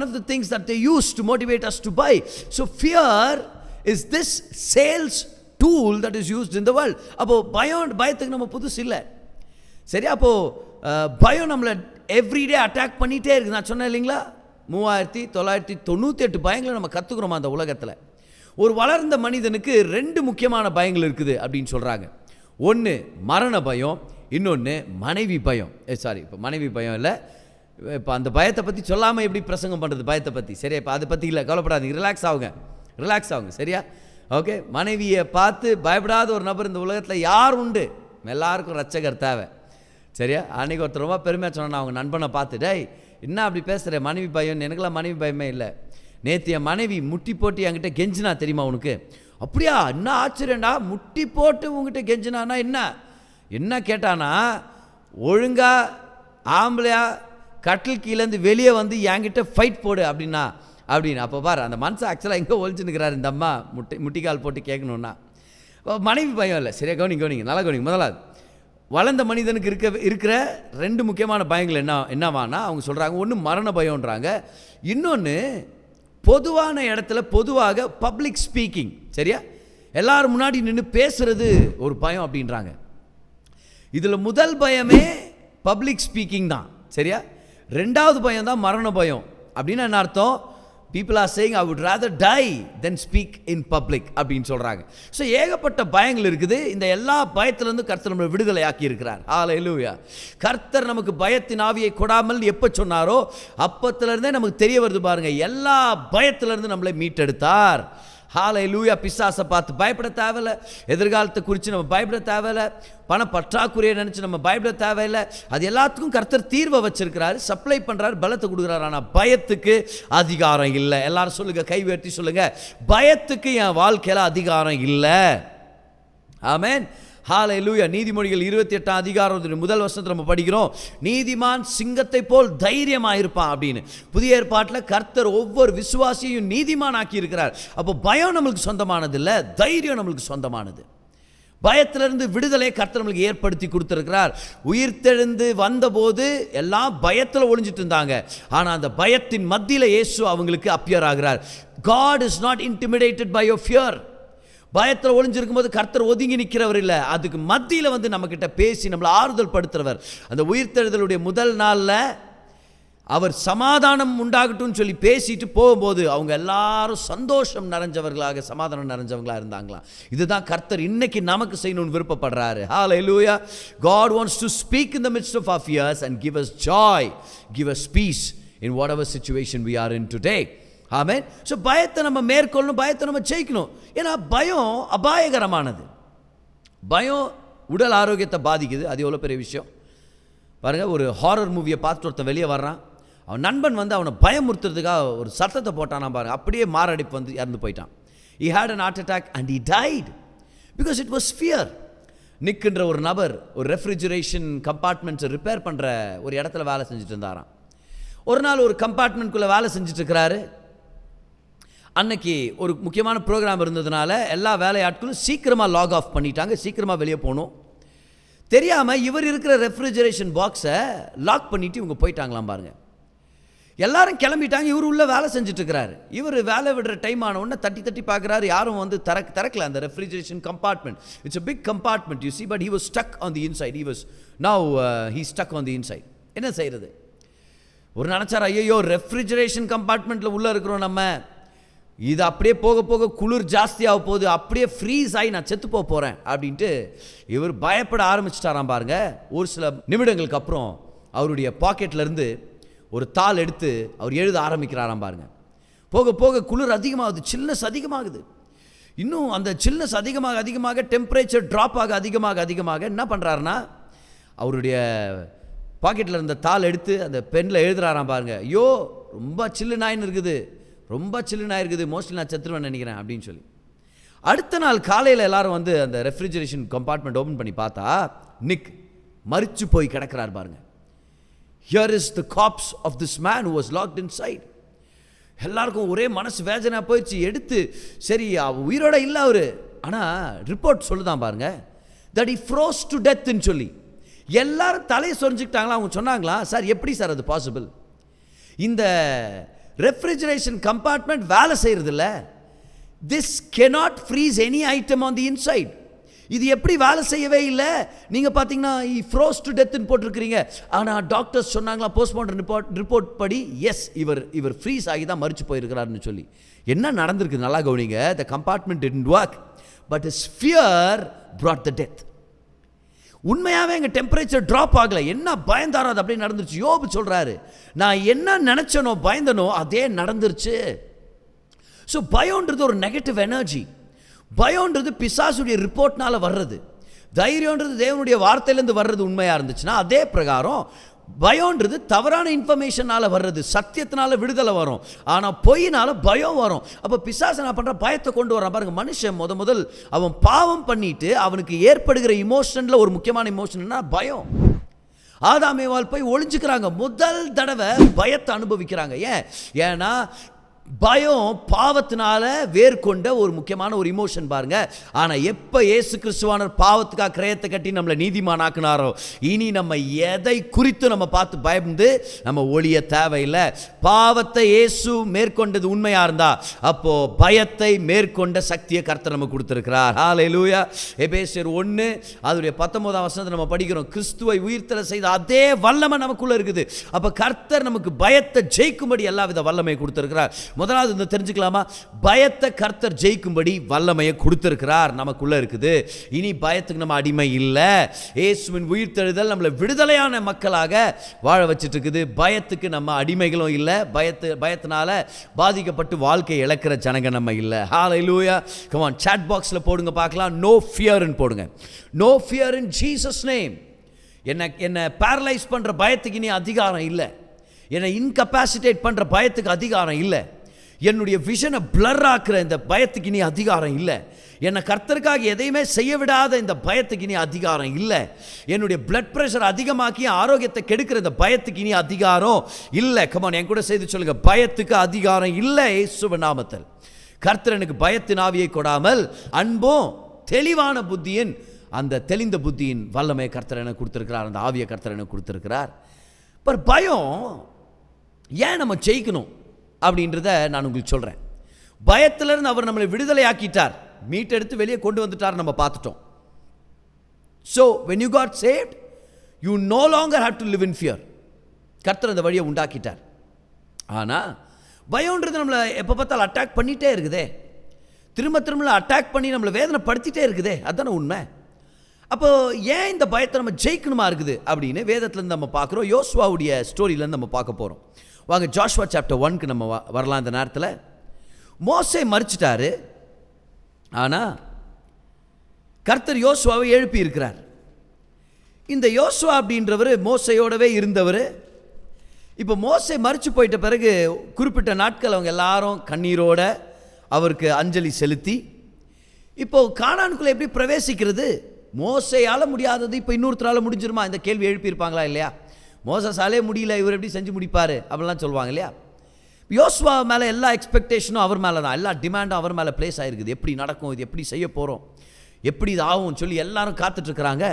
of the things that they use to motivate us to buy. So fear is this sales tool that is used in the world. அப்போ பயத்துக்கு நம்ம புதுசு இல்லை, சரி? அப்போது பயம் நம்மளை everyday attack பண்ணிகிட்டே இருக்குது. நான் சொன்னேன் இல்லைங்களா, 3998 பயங்களை நம்ம கற்றுக்குறோமா அந்த உலகத்தில். ஒரு வளர்ந்த மனிதனுக்கு 2 முக்கியமான பயங்கள் இருக்குது அப்படின்னு சொல்கிறாங்க. ஒன்று மரண பயம், இன்னொன்று மனைவி பயம். இப்போ மனைவி பயம் இல்லை, இப்போ அந்த பயத்தை பற்றி சொல்லாமல் எப்படி பிரசங்கம் பண்ணுறது பயத்தை பற்றி, சரியா? இப்போ அதை பற்றி இல்லை, கவலைப்படாதீங்க, ரிலாக்ஸ் ஆகுங்க, சரியா? ஓகே. மனைவியை பார்த்து பயப்படாத ஒரு நபர் இந்த உலகத்தில் யார் உண்டு? எல்லாருக்கும் ரட்சகர் தேவை, சரியா? அன்றைக்கி ஒருத்தர் ரொம்ப பெருமையாக சொன்னான், அவங்க நண்பனை பார்த்து, டேய் என்ன அப்படி பேசுகிற, மனைவி பயம்? எனக்குலாம் மனைவி பயமே இல்லை. நேற்று என் மனைவி முட்டி போட்டு என்கிட்ட கெஞ்சினா தெரியுமா உனக்கு? அப்படியா, என்ன ஆச்சரியண்டா, முட்டி போட்டு உங்ககிட்ட கெஞ்சினானா என்ன கேட்டானா, ஒழுங்கா ஆம்பளையா கட்டில் கீழேருந்து வெளியே வந்து என்கிட்ட ஃபைட் போடு அப்படின்னு. அப்போ பாரு, அந்த மனசை ஆக்சுவலாக எங்கே ஒழிச்சுன்னுக்கிறாரு இந்த அம்மா, முட்டிக்கால் போட்டு கேட்கணுன்னா. மனைவி பயம் இல்லை, சரியா? கவனிங்க, நல்லா கவனிங்க. முதலாவது வளர்ந்த மனிதனுக்கு இருக்கிற 2 முக்கியமான பயங்கள் என்னவானா அவங்க சொல்கிறாங்க. ஒன்று மரண பயம்ன்றாங்க, இன்னொன்று பொதுவான இடத்துல பொதுவாக பப்ளிக் ஸ்பீக்கிங், சரியா? எல்லாரும் முன்னாடி நின்று பேசுறது ஒரு பயம் அப்படின்றாங்க. இதில் முதல் பயமே பப்ளிக் ஸ்பீக்கிங் தான், சரியா? 2வது பயம் தான் மரண பயம். அப்படின்னா என்ன அர்த்தம்? people are saying I would rather die than speak in public அப்படின்னு சொல்கிறாங்க. ஸோ ஏகப்பட்ட பயங்கள் இருக்குது. இந்த எல்லா பயத்திலிருந்து கர்த்தர் நம்மளை விடுதலை ஆக்கி இருக்கிறார். ஹல்லேலூயா. கர்த்தர் நமக்கு பயத்தின் ஆவியை கொடாமல் எப்போ சொன்னாரோ அப்பத்திலிருந்தே நமக்கு தெரிய வருது பாருங்கள், எல்லா பயத்திலிருந்து நம்மளை மீட்டெடுத்தார். ஹல்லேலூயா. பிசாசை பார்த்து பயப்பட தேவையில்லை, எதிர்காலத்தை குறித்து நம்ம பயப்பட தேவையில்லை, பண பற்றாக்குறையை நினச்சி நம்ம பயப்பட தேவையில்லை. அது எல்லாத்துக்கும் கர்த்தர் தீர்வை வச்சிருக்கிறாரு, சப்ளை பண்ணுறாரு, பலத்தை கொடுக்குறாரு. ஆனால் பயத்துக்கு அதிகாரம் இல்லை. எல்லாரும் சொல்லுங்கள், கை உயர்த்தி சொல்லுங்கள், பயத்துக்கு என் வாழ்க்கையில் அதிகாரம் இல்லை. ஆமென். ஹல்லேலூயா. நீதிமொழிகள் 28ஆம் அதிகாரம் முதல் வசனத்தில் நம்ம படிக்கிறோம், நீதிமான் சிங்கத்தை போல் தைரியமாக இருப்பான் அப்படின்னு. புதிய ஏற்பாட்டில் கர்த்தர் ஒவ்வொரு விசுவாசியையும் நீதிமான் ஆக்கி இருக்கிறார். அப்போ பயம் நம்மளுக்கு சொந்தமானது இல்லை, தைரியம் நம்மளுக்கு சொந்தமானது. பயத்திலிருந்து விடுதலை கர்த்தர் நம்மளுக்கு ஏற்படுத்தி கொடுத்துருக்கிறார். உயிர்த்தெழுந்து வந்தபோது எல்லாம் பயத்தில் ஒளிஞ்சிட்டு இருந்தாங்க. ஆனால் அந்த பயத்தின் மத்தியில் இயேசு அவங்களுக்கு அப்பியர் ஆகிறார். God is not intimidated by your fear. பயத்தில் ஒளிஞ்சிருக்கும் போது கர்த்தர் ஒதுங்கி நிற்கிறவர் இல்லை, அதுக்கு மத்தியில் வந்து நம்மக்கிட்ட பேசி நம்மளை ஆறுதல் படுத்துறவர். அந்த உயிர்த்தெழுதலுடைய முதல் நாளில் அவர் சமாதானம் உண்டாகட்டும்னு சொல்லி பேசிட்டு போகும்போது அவங்க எல்லாரும் சந்தோஷம் நிறைஞ்சவர்களாக, சமாதானம் நிறைஞ்சவங்களாக இருந்தாங்களாம். இதுதான் கர்த்தர் இன்னைக்கு நமக்கு செய்யணும்னு விருப்பப்படுறாரு. ஹல்லேலூயா. God wants to speak in the midst of our fears and give us joy, give us peace in whatever situation we are in today. Amen. So பயத்தை நம்ம மேற்கொள்ளணும், பயத்தை நம்ம ஜெயிக்கணும். ஏன்னா பயம் அபாயகரமானது. பயம் உடல் ஆரோக்கியத்தை பாதிக்குது. அது எவ்வளோ பெரிய விஷயம் பாருங்கள். ஒரு ஹாரர் மூவியை பார்த்துட்டு ஒருத்தன் வெளியே வர்றான், அவன் நண்பன் வந்து அவனை பயமுறுத்துறதுக்காக ஒரு சத்தத்தை போட்டானா பாருங்க, அப்படியே மாரடைப்பு வந்து இறந்து போயிட்டான். He had an heart attack and he died because it was fear. நிக்கின்ற ஒரு நபர் ஒரு ரெஃப்ரிஜரேஷன் கம்பார்ட்மெண்ட்ஸை ரிப்பேர் பண்ணுற ஒரு இடத்துல வேலை செஞ்சுட்டு இருந்தாராம். ஒரு நாள் ஒரு கம்பார்ட்மெண்ட்குள்ளே வேலை செஞ்சுட்ருக்கிறாரு. அன்னைக்கு ஒரு முக்கியமான ப்ரோக்ராம் இருந்ததுனால எல்லா வேலையாட்களும் சீக்கிரமாக லாக் ஆஃப் பண்ணிட்டாங்க, சீக்கிரமாக வெளியே போகணும். தெரியாமல் இவர் இருக்கிற ரெஃப்ரிஜரேஷன் பாக்ஸை லாக் பண்ணிவிட்டு இவங்க போயிட்டாங்களாம் பாருங்கள். எல்லாரும் கிளம்பிட்டாங்க, இவர் உள்ள வேலை செஞ்சுட்ருக்கிறாரு. இவர் வேலை விடுற டைம் ஆன உடனே தட்டி தட்டி பார்க்குறாரு, யாரும் வந்து திறக்கல அந்த refrigeration compartment. It's a big compartment you see, but he was stuck on the inside. He stuck on the inside. என்ன செய்கிறது? ஒரு நினச்சார், ஐயோ ரெஃப்ரிஜரேஷன் கம்பார்ட்மெண்ட்டில் உள்ளே இருக்கிறோம் நம்ம, இது அப்படியே போக போக குளிர் ஜாஸ்தியாக போகுது, அப்படியே ஃப்ரீஸ் ஆகி நான் செத்து போக போகிறேன் அப்படின்ட்டு இவர் பயப்பட ஆரம்பிச்சிட்டாராம் பாருங்க. ஒரு சில நிமிடங்களுக்கு அப்புறம் அவருடைய பாக்கெட்லேருந்து ஒரு தாள் எடுத்து அவர் எழுத ஆரம்பிக்கிறாராம் பாருங்க. போக போக குளிர் அதிகமாகுது, சில்னஸ் அதிகமாகுது. இன்னும் அந்த சில்னஸ் அதிகமாக டெம்பரேச்சர் ட்ராப் ஆக அதிகமாக என்ன பண்ணுறாருன்னா, அவருடைய பாக்கெட்டில் இருந்த தாள் எடுத்து அந்த பெனில் எழுதுறாராம் பாருங்க. ஐயோ ரொம்ப சில்லுனாயின்னு இருக்குது, மோஸ்ட்லி நான் செத்துருவேன் நினைக்கிறேன் அப்படின்னு சொல்லி. அடுத்த நாள் காலையில் எல்லாரும் வந்து அந்த ரெஃப்ரிஜரேஷன் கம்பார்ட்மெண்ட் ஓப்பன் பண்ணி பார்த்தா நிக் மரிச்சு போய் கிடக்கிறார் பாருங்க. Here is the corpse of this man who was locked inside. எல்லாருக்கும் ஒரே மனசு வேதனை போயிடுச்சு. எடுத்து சரி உயிரோட இல்லை அவரு, ஆனால் ரிப்போர்ட் சொல்லுதான் பாருங்க, that he froze to death ன்னு சொல்லி. எல்லாரும் தலையை சொரிஞ்சுக்கிட்டாங்களா. அவங்க சொன்னாங்களா, சார் எப்படி சார் அது பாசிபிள்? இந்த ரெஃப்ரிஜரேஷன் கம்பார்ட்மெண்ட் வேலை செய்யறதில்ல, this cannot freeze any item on the inside. இது எப்படி வேலை செய்யவே இல்லை? நீங்கள் பார்த்தீங்கன்னா froze to death ன்னு போட்டிருக்கிறீங்க, ஆனால் டாக்டர்ஸ் சொன்னாங்களா போஸ்ட்மார்ட்டம் ரிப்போர்ட் படி எஸ் இவர் ஃப்ரீஸ் ஆகி தான் மரிச்சு போயிருக்கிறாருன்னு சொல்லி. என்ன நடந்திருக்கு நல்லா கவனிங்க. the compartment didn't work but his fear brought the death. உண்மையாகவே எங்கள் டெம்பரேச்சர் ட்ராப் ஆகலை, என்ன பயந்தாரோ அது அப்படியே நடந்துருச்சு. யோபு சொல்கிறாரு, நான் என்ன நினச்சனோ பயந்தனோ அதே நடந்துருச்சு. ஸோ பயம்ன்றது ஒரு நெகட்டிவ் எனர்ஜி. பயம்ன்றது பிசாசுடைய ரிப்போர்ட்னால வர்றது. தைரியன்றது தேவனுடைய வார்த்தையிலேருந்து வர்றது உண்மையாக இருந்துச்சுன்னா அதே பிரகாரம் பயம்ன்றது தவறான இன்ஃபர்மேஷனால் வர்றது. சத்தியத்தினால விடுதலை வரும், ஆனால் பொய்யினால பயம் வரும். அப்போ பிசாசு என்ன பண்ணுற, பயத்தை கொண்டு வரான் பாருங்க. மனுஷன் முதல் அவன் பாவம் பண்ணிட்டு அவனுக்கு ஏற்படுகிற இமோஷனில் ஒரு முக்கியமான இமோஷன்னா பயம். ஆதாமேவால் போய் ஒளிஞ்சுக்கிறாங்க, முதல் தடவை பயத்தை அனுபவிக்கிறாங்க. ஏன்னா பயம் பாவத்தினால வேர்கொண்ட ஒரு முக்கியமான ஒரு இமோஷன் பாருங்க. ஆனால் எப்போ இயேசு கிறிஸ்துவானர் பாவத்துக்காக கிரயத்தை கட்டி நம்மளை நீதிமானாக்குனாரோ, இனி நம்ம எதை குறித்து நம்ம பார்த்து பயந்து நம்ம ஒளிய தேவையில்லை. பாவத்தை இயேசு மேற்கொண்டது உண்மையாக இருந்தா அப்போ பயத்தை மேற்கொண்ட சக்தியை கர்த்தர் நமக்கு கொடுத்திருக்கிறார். ஹல்லேலூயா. எபேசியர் 1 அதோடைய 19ஆம் வசனத்தை நம்ம படிக்கிறோம். கிறிஸ்துவை உயிர்த்தெழ செய்த அதே வல்லமை நமக்குள்ள இருக்குது. அப்போ கர்த்தர் நமக்கு பயத்தை ஜெயிக்கும்படி எல்லா வித வல்லமை கொடுத்திருக்கிறார். முதலாவது இந்த தெரிஞ்சுக்கலாமா, பயத்தை கர்த்தர் ஜெயிக்கும்படி வல்லமையை கொடுத்திருக்கிறார், நமக்குள்ள இருக்குது. இனி பயத்துக்கு நம்ம அடிமை இல்லை. இயேசுவின் உயிர்த்தெழுதல் நம்மளை விடுதலையான மக்களாக வாழ வச்சிட்டு இருக்குது. பயத்துக்கு நம்ம அடிமைகளும் இல்லை, பயத்தினால பாதிக்கப்பட்டு வாழ்க்கை இழக்கிற ஜனங்க நம்ம இல்லை. ஹல்லேலூயா. கம் ஆன், சாட் பாக்ஸில் போடுங்க பார்க்கலாம், நோ ஃபியர்னு போடுங்க. No fear in Jesus name. என்ன பேரலைஸ் பண்ணுற பயத்துக்கு இனி அதிகாரம் இல்லை. என்னை இன்கப்பாசிட்டேட் பண்ணுற பயத்துக்கு அதிகாரம் இல்லை. என்னுடைய விஷனை பிளர் ஆக்குற இந்த பயத்துக்கு இனி அதிகாரம் இல்லை. என்னை கர்த்தருக்காக எதையுமே செய்ய விடாத இந்த பயத்துக்கு இனி அதிகாரம் இல்லை. என்னுடைய பிளட் ப்ரெஷர் அதிகமாக்கி ஆரோக்கியத்தை கெடுக்கிற இந்த பயத்துக்கு இனி அதிகாரம் இல்லை. கமான், என் கூட செய்து சொல்லுங்க, பயத்துக்கு அதிகாரம் இல்லை இயேசுவின் நாமத்தில். கர்த்தர் எனக்கு பயத்தின் ஆவியை கொடாமல் அன்பும் தெளிவான புத்தியின், அந்த தெளிந்த புத்தியின் வல்லமை கர்த்தர் எனக்கு கொடுத்திருக்கிறார். அந்த ஆவியை கர்த்தர் எனக்கு கொடுத்திருக்கிறார். பட் பயம் ஏன் நம்ம ஜெயிக்கணும் அப்படின்றத நான் உங்களுக்கு சொல்கிறேன். பயத்திலிருந்து அவர் நம்மளை விடுதலை ஆக்கிட்டார், மீட்டெடுத்து வெளியே கொண்டு வந்துட்டார், நம்ம பார்த்துட்டோம். So when you got saved, you no longer have to live in fear. கர்த்தர் அந்த வழியை உண்டாக்கிட்டார். ஆனால் பயம்ன்றது நம்மளை எப்போ பார்த்தாலும் அட்டாக் பண்ணிகிட்டே இருக்குதே, திரும்ப அட்டாக் பண்ணி நம்மளை வேதனைப்படுத்திட்டே இருக்குதே, அதுதானே உண்மை. அப்போ ஏன் இந்த பயத்தை நம்ம ஜெயிக்கணுமா இருக்குது அப்படின்னு வேதத்துலேருந்து நம்ம பார்க்குறோம். யோசுவாவுடைய ஸ்டோரியிலேருந்து நம்ம பார்க்க போகிறோம். வாங்க ஜோஷுவா சாப்டர் 1க்கு நம்ம வரலாம். இந்த நேரத்தில் மோசே மரிச்சிட்டாரு, ஆனால் கர்த்தர் யோசுவாவை எழுப்பி இருக்கிறார். இந்த யோசுவா அப்படின்றவர் மோசையோடவே இருந்தவர். இப்போ மோசே மரிச்சு போயிட்ட பிறகு குறிப்பிட்ட நாட்கள் அவங்க எல்லாரும் கண்ணீரோட அவருக்கு அஞ்சலி செலுத்தி, இப்போ கானானுக்குள்ளே எப்படி பிரவேசிக்கிறது மோசையால் முடியாதது இப்போ இன்னொருத்தரால் முடிஞ்சிருமா? இந்த கேள்வி எழுப்பியிருப்பாங்களா இல்லையா? மோசஸாலே முடியல, இவர் எப்படி செஞ்சு முடிப்பார் அப்படிலாம் சொல்லுவாங்க இல்லையா? யோசுவா மேலே எல்லா எக்ஸ்பெக்டேஷனும் அவர் மேலே தான், எல்லா டிமாண்டும் அவர் மேலே பிளேஸ் ஆகிருக்குது. எப்படி நடக்கும், இது எப்படி செய்ய போகிறோம், எப்படி இது ஆகும்னு சொல்லி எல்லாரும் காத்துட்ருக்குறாங்க.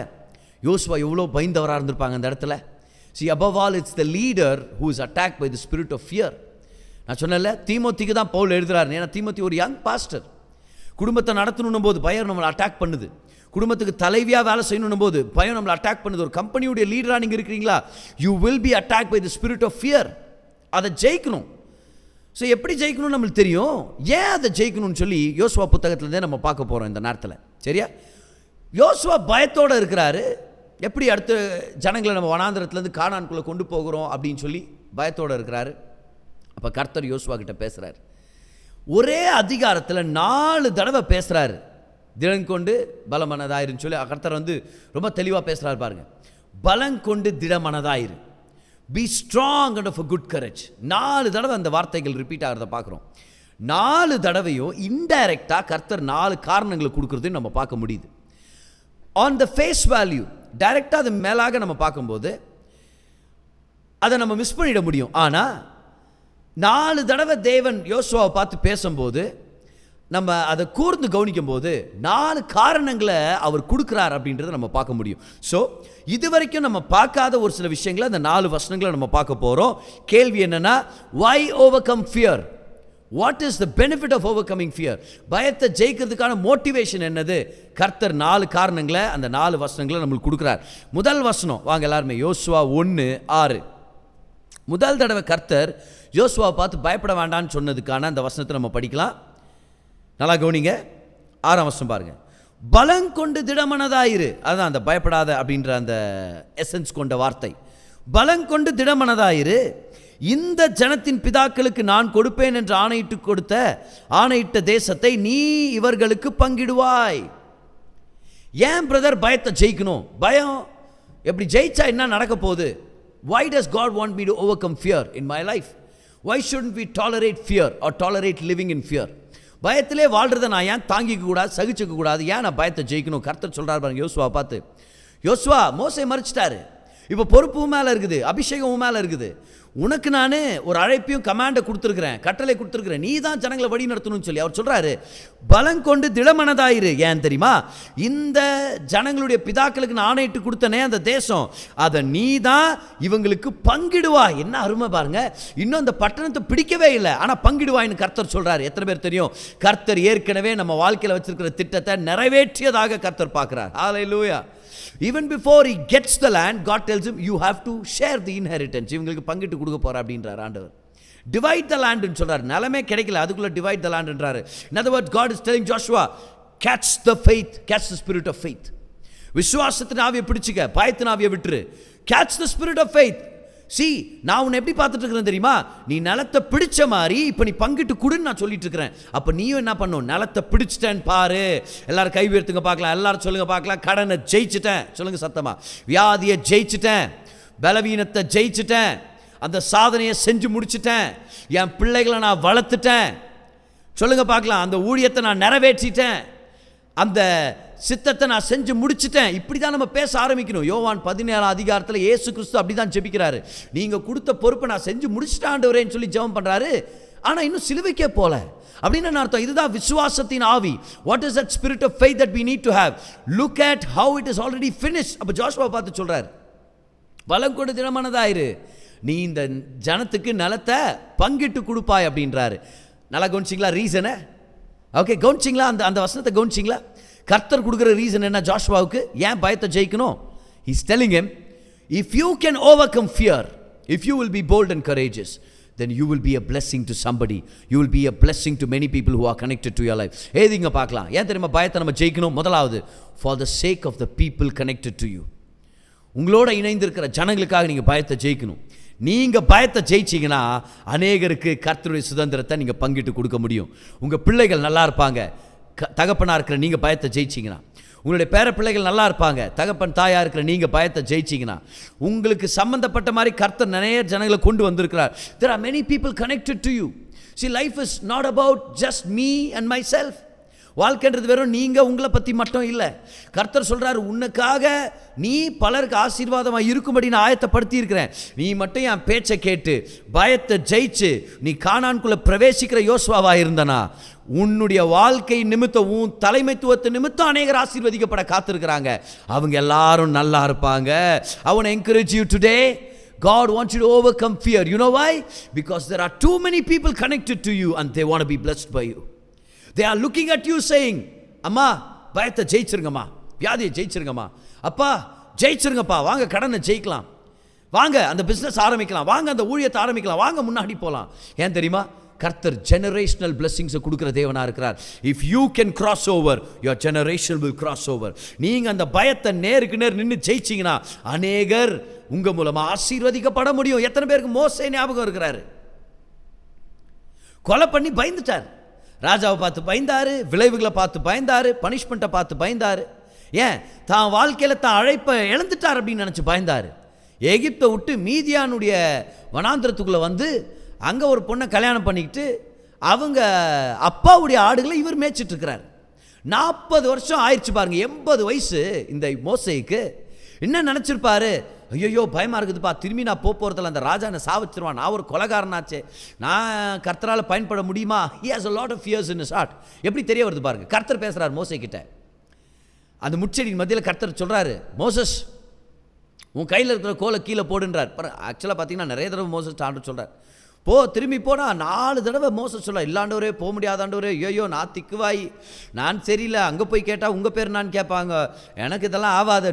யோசுவா எவ்வளோ பயந்தவராக இருந்திருப்பாங்க அந்த இடத்துல. See, above all, it's the leader who is attacked by the spirit of fear. நான் சொன்னேன்ல, தீமோத்திக்கு தான் பவுல் எழுதுறாரு. ஏன்னா தீமோத்தி ஒரு யங் பாஸ்டர். குடும்பத்தை நடத்தணும் போது பயம் நம்மளை அட்டாக் பண்ணுது. குடும்பத்துக்கு தலைவியாக வேலை செய்யணும் போது பயம் நம்மளை அட்டாக் பண்ணுது. ஒரு கம்பெனியுடைய லீடராக நீங்கள் இருக்கிறீங்களா, you will be attack by the spirit of fear. அதை ஜெயிக்கணும். ஸோ எப்படி ஜெயிக்கணும்னு நம்மளுக்கு தெரியும். ஏன் அதை ஜெயிக்கணும்னு சொல்லி யோசுவா புத்தகத்துலேருந்தே நம்ம பார்க்க போகிறோம் இந்த நேரத்தில். சரியா? யோசுவா பயத்தோடு இருக்கிறாரு. எப்படி அடுத்த ஜனங்களை நம்ம வனாந்திரத்துலேருந்து கானானுக்குள்ளே கொண்டு போகிறோம் அப்படின்னு சொல்லி பயத்தோடு இருக்கிறாரு. அப்போ கர்த்தர் யோசுவா கிட்ட பேசுகிறார். ஒரே அதிகாரத்தில் 4 தடவை பேசுகிறாரு. திடங்கொண்டு பலமனதாயிருன்னு சொல்லி கர்த்தர் ரொம்ப தெளிவாக பேசுகிறாரு பாருங்க. பலங்கொண்டு திடமனதாயிரு, be strong and of a good courage. 4 தடவை அந்த வார்த்தைகள் ரிப்பீட் ஆகிறத பார்க்குறோம். 4 தடவையும் இன்டைரக்டாக கர்த்தர் 4 காரணங்களை கொடுக்குறதையும் நம்ம பார்க்க முடியுது. ஆன் த ஃபேஸ் வேல்யூ டைரெக்டாக அது மேலாக நம்ம பார்க்கும்போது அதை நம்ம மிஸ் பண்ணிட முடியும். ஆனால் 4 தடவை தேவன் யோசுவாவை பார்த்து பேசும்போது நம்ம அதை கூர்ந்து கவனிக்கும் போது 4 காரணங்களை அவர் கொடுக்குறார் அப்படின்றத நம்ம பார்க்க முடியும். ஸோ இது வரைக்கும் நம்ம பார்க்காத ஒரு சில விஷயங்களை அந்த 4 வசனங்களை நம்ம பார்க்க போகிறோம். கேள்வி என்னென்னா, why overcome fear? What is the benefit of overcoming fear? பயத்தை ஜெயிக்கிறதுக்கான மோட்டிவேஷன் என்னது? கர்த்தர் 4 காரணங்களை அந்த 4 வசனங்களை நம்மளுக்கு கொடுக்குறார். முதல் வசனம் வாங்க எல்லாருமே, யோசுவா 1:6. முதல் தடவை கர்த்தர் யோசுவாவை பார்த்து பயப்பட வேண்டான்னு சொன்னதுக்கான அந்த வசனத்தை நம்ம படிக்கலாம். நல்லா கவனிங்க. 6ஆம் வசனம் பாருங்க. பலங்கொண்டு திடமனதாயிரு. அதுதான் அந்த பயப்படாத அப்படின்ற அந்த எசன்ஸ் கொண்ட வார்த்தை. பலங்கொண்டு திடமனதாயிரு, இந்த ஜனத்தின் பிதாக்களுக்கு நான் கொடுப்பேன் என்று ஆணையிட்ட தேசத்தை நீ இவர்களுக்கு பங்கிடுவாய். ஏன் பிரதர் பயத்தை ஜெயிக்கணும்? பயம் எப்படி ஜெயிச்சா என்ன நடக்க போகுது? Why does God want me to overcome fear in my life? Why shouldn't we tolerate fear or tolerate living in fear? பயத்திலே வாழ்றதை நான் ஏன் தாங்கிக்க கூடாது, சகிச்சுக்க கூடாது? ஏன் நான் பயத்தை ஜெயிக்கணும்? கர்த்தர் சொல்றாரு பாருங்க யோசுவா பார்த்து. யோசுவா மோசே மறிச்சிட்டாரு, இப்போ பொறுப்பு மேலே இருக்குது, அபிஷேகம் மேலே இருக்குது. உனக்கு நான் ஒரு அழைப்பையும் கமாண்டை கொடுத்துருக்கிறேன், கட்டளை கொடுத்துருக்கிறேன், நீ தான் ஜனங்களை வழி நடத்தணும்னு சொல்லி அவர் சொல்கிறாரு. பலங்கொண்டு திடமனதாயிரு. ஏன் தெரியுமா? இந்த ஜனங்களுடைய பிதாக்களுக்கு நான் ஆணையிட்டு கொடுத்தனே அந்த தேசம், அதை நீ தான் இவங்களுக்கு பங்கிடுவாய். என்ன அருமை பாருங்க. இன்னும் அந்த பட்டணத்தை பிடிக்கவே இல்லை, ஆனால் பங்கிடுவாய்னு கர்த்தர் சொல்கிறார். எத்தனை பேர் தெரியும்? கர்த்தர் ஏற்கனவே நம்ம வாழ்க்கையில் வச்சிருக்கிற திட்டத்தை நிறைவேற்றியதாக கர்த்தர் பார்க்குறார். ஹல்லேலூயா. Even before he gets the land, God tells him, you have to share the inheritance. இவங்களுக்கு பங்கிட்டு கொடுக்க போற அப்படின்றார் ஆண்டவர். Divide the land ன்னு சொல்றார். நிலமே கிடைக்கல, அதுக்குள்ள divide the land என்றாரு. In other words, God is telling Joshua, catch the faith, catch the spirit of faith. விசுவாசத்தின் ஆவியை பிடிச்சுக்க, பயத்தின் ஆவியை விட்டுரு. Catch the spirit of faith. See, நான் உன்னை எப்படி பார்த்துட்டு இருக்கிறேன் தெரியுமா? நீ நிலத்தை பிடிச்ச மாதிரி இப்போ நீ பங்கிட்டு கொடுன்னு நான் சொல்லிட்டு இருக்கிறேன். அப்போ நீயும் என்ன பண்ணும்? நிலத்தை பிடிச்சிட்டேன்னு பாரு. எல்லாரும் கை உயர்த்துங்க பார்க்கலாம், எல்லாரும் சொல்லுங்க பார்க்கலாம். கடனை ஜெயிச்சிட்டேன், சொல்லுங்க சத்தமா. வியாதியை ஜெயிச்சிட்டேன், பலவீனத்தை ஜெயிச்சிட்டேன், அந்த சாதனையை செஞ்சு முடிச்சிட்டேன், என் பிள்ளைகளை நான் வளர்த்துட்டேன், சொல்லுங்க பார்க்கலாம். அந்த ஊழியத்தை நான் நிறைவேற்றிட்டேன், அந்த சித்தத்தை நான் செஞ்சு முடிச்சிட்டேன். இப்படி தான் நம்ம பேச ஆரம்பிக்கணும். யோவான் 17ஆம் அதிகாரத்தில் இயேசு கிறிஸ்து அப்படி தான் ஜெபிக்கிறாரு. நீங்கள் கொடுத்த பொறுப்பை நான் செஞ்சு முடிச்சிட்டேன் ஆண்டவரேன்னு சொல்லி ஜெபம் பண்ணுறாரு. ஆனால் இன்னும் சிலுவைக்கே போல. அப்படின்னு அர்த்தம். இதுதான் விசுவாசத்தின் ஆவி. What is that spirit of faith that we need to have? Look at how it is already finished. அப்போ ஜோஷுவா பார்த்து சொல்கிறார், பலம் கொண்டு திடமானதாயிரு, நீ இந்த ஜனத்துக்கு நிலத்தை பங்கிட்டு கொடுப்பாய் அப்படின்றாரு. நல்லா கவனிச்சிங்களா ரீசனை? ஓகே, கவனிச்சிங்களா? அந்த வசனத்தை கவனிச்சிங்களா? கர்த்தர் கொடுக்குற ரீசன் என்ன ஜோஷுவாவுக்கு? ஏன் பயத்தை ஜெயிக்கணும்? He is telling him, if you can overcome fear, if you will be bold and courageous, then you will be a blessing to somebody. You will be a blessing to many people who are connected to your life. ஏதிங்க பார்க்கலாம். ஏன் தெரியுமா பயத்தை நம்ம ஜெயிக்கணும்? முதலாவது, for the sake of the people connected to you. உங்களோட இணைந்திருக்கிற ஜனங்களுக்காக நீங்கள் பயத்தை ஜெயிக்கணும். நீங்கள் பயத்தை ஜெயிச்சிங்கன்னா அநேகருக்கு கர்த்தருடைய சுதந்திரத்தை நீங்கள் பங்கிட்டு கொடுக்க முடியும். உங்கள் பிள்ளைகள் நல்லா இருப்பாங்க, தகப்பனாக இருக்கிற நீங்கள் பயத்தை ஜெயிச்சிங்கன்னா. உங்களுடைய பேர பிள்ளைகள் நல்லா இருப்பாங்க, தகப்பன் தாயாக இருக்கிற நீங்கள் பயத்தை ஜெயிச்சிங்கன்னா. உங்களுக்கு சம்மந்தப்பட்ட மாதிரி கர்த்தர் நிறைய ஜனங்களை கொண்டு வந்திருக்கிறார். There are many people connected to you. See, life is not about just me and myself. வாழ்க்கைன்றது வெறும் நீங்கள் உங்களை பற்றி மட்டும் இல்லை. கர்த்தர் சொல்கிறார், உன்னுக்காக நீ பலருக்கு ஆசீர்வாதமாக இருக்கும்படி நான் ஆயத்தப்படுத்தி இருக்கிறேன். நீ மட்டும் என் பேச்சை கேட்டு பயத்தை ஜெயிச்சு நீ கானான்குள்ளே பிரவேசிக்கிற யோசுவாவாக இருந்தனா உன்னுடைய வாழ்க்கை நிமித்தம் உன் தலைமைத்துவத்தை நிமித்தம் அநேகர் ஆசீர்வதிக்கப்பட காத்திருக்கிறாங்க. அவங்க எல்லாரும் நல்லா இருப்பாங்க. I want to encourage you today. God wants you to overcome fear. You know why? Because there are too many people connected to you and they want to be blessed by you. They are looking at you saying, அம்மா பயத்தை ஜெயிச்சிருங்கம்மா, வியாதியை ஜெயிச்சிருங்கம்மா, அப்பா ஜெயிச்சிருங்கப்பா, வாங்க கடனை ஜெயிக்கலாம், வாங்க அந்த business ஆரம்பிக்கலாம், வாங்க அந்த ஊழியத்தை ஆரம்பிக்கலாம், வாங்க முன்னாடி போகலாம். ஏன் தெரியுமா? கர்த்தர் ஜெனரேஷனல் பிளெஸிங்ஸை கொடுக்குற தேவனாக இருக்கிறார். If you can cross over, your generation will cross over. நீங்கள் அந்த பயத்தை நேருக்கு நேர் நின்று ஜெயிச்சிங்கன்னா அநேகர் உங்கள் மூலமாக ஆசீர்வதிக்கப்பட முடியும். எத்தனை பேருக்கு மோசே ஞாபகம் இருக்கிறாரு? கொலை பண்ணி பயந்துட்டார். ராஜாவை பார்த்து பயந்தார், விளைவுகளை பார்த்து பயந்தார், பனிஷ்மெண்ட்டை பார்த்து பயந்தார். ஏன்? தான் வாழ்க்கையில் தான் அழைப்பை இழந்துட்டார் அப்படின்னு நினச்சி பயந்தார். எகிப்தை விட்டு மீதியானுடைய வனாந்திரத்துக்குள்ளே வந்து அங்கே ஒரு பொண்ணை கல்யாணம் பண்ணிக்கிட்டு அவங்க அப்பாவுடைய ஆடுகளை இவர் மேய்ச்சிட்ருக்கிறார். 40 வருஷம் ஆயிடுச்சு பாருங்க, 80 வயசு இந்த மோசேக்கு. என்ன நினச்சிருப்பாரு? ஐயோ பயமாக இருக்குதுப்பா, திரும்பி நான் போகிறதில்ல, அந்த ராஜா என்னை சாவச்சிருவான், நான் ஒரு கொலைகாரனாச்சே, நான் கர்த்தரால் பயன்பட முடியுமா? He has a lot of fears in his heart. எப்படி தெரிய வருது பாருங்க. கர்த்தர் பேசுகிறார் மோசே கிட்ட. அந்த முச்செடியின் மத்தியில் கர்த்தர் சொல்கிறாரு, மோசஸ் உன் கையில் இருக்கிற கோலை கீழே போடுன்றார். ஆக்சுவலாக பார்த்தீங்கன்னா நிறைய தடவை மோசஸ் ஆண்டு சொல்கிறார், போ திரும்பி போனால் 4 தடவை மோசஸ் சொல்ல, இல்லாண்டவரே போக முடியாதாண்டவரே, ஐயோ நான் திக்குவாய், நான் சரியில்லை, அங்கே போய் கேட்டால் உங்கள் பேர் நான் கேட்பாங்க, எனக்கு இதெல்லாம் ஆகாது.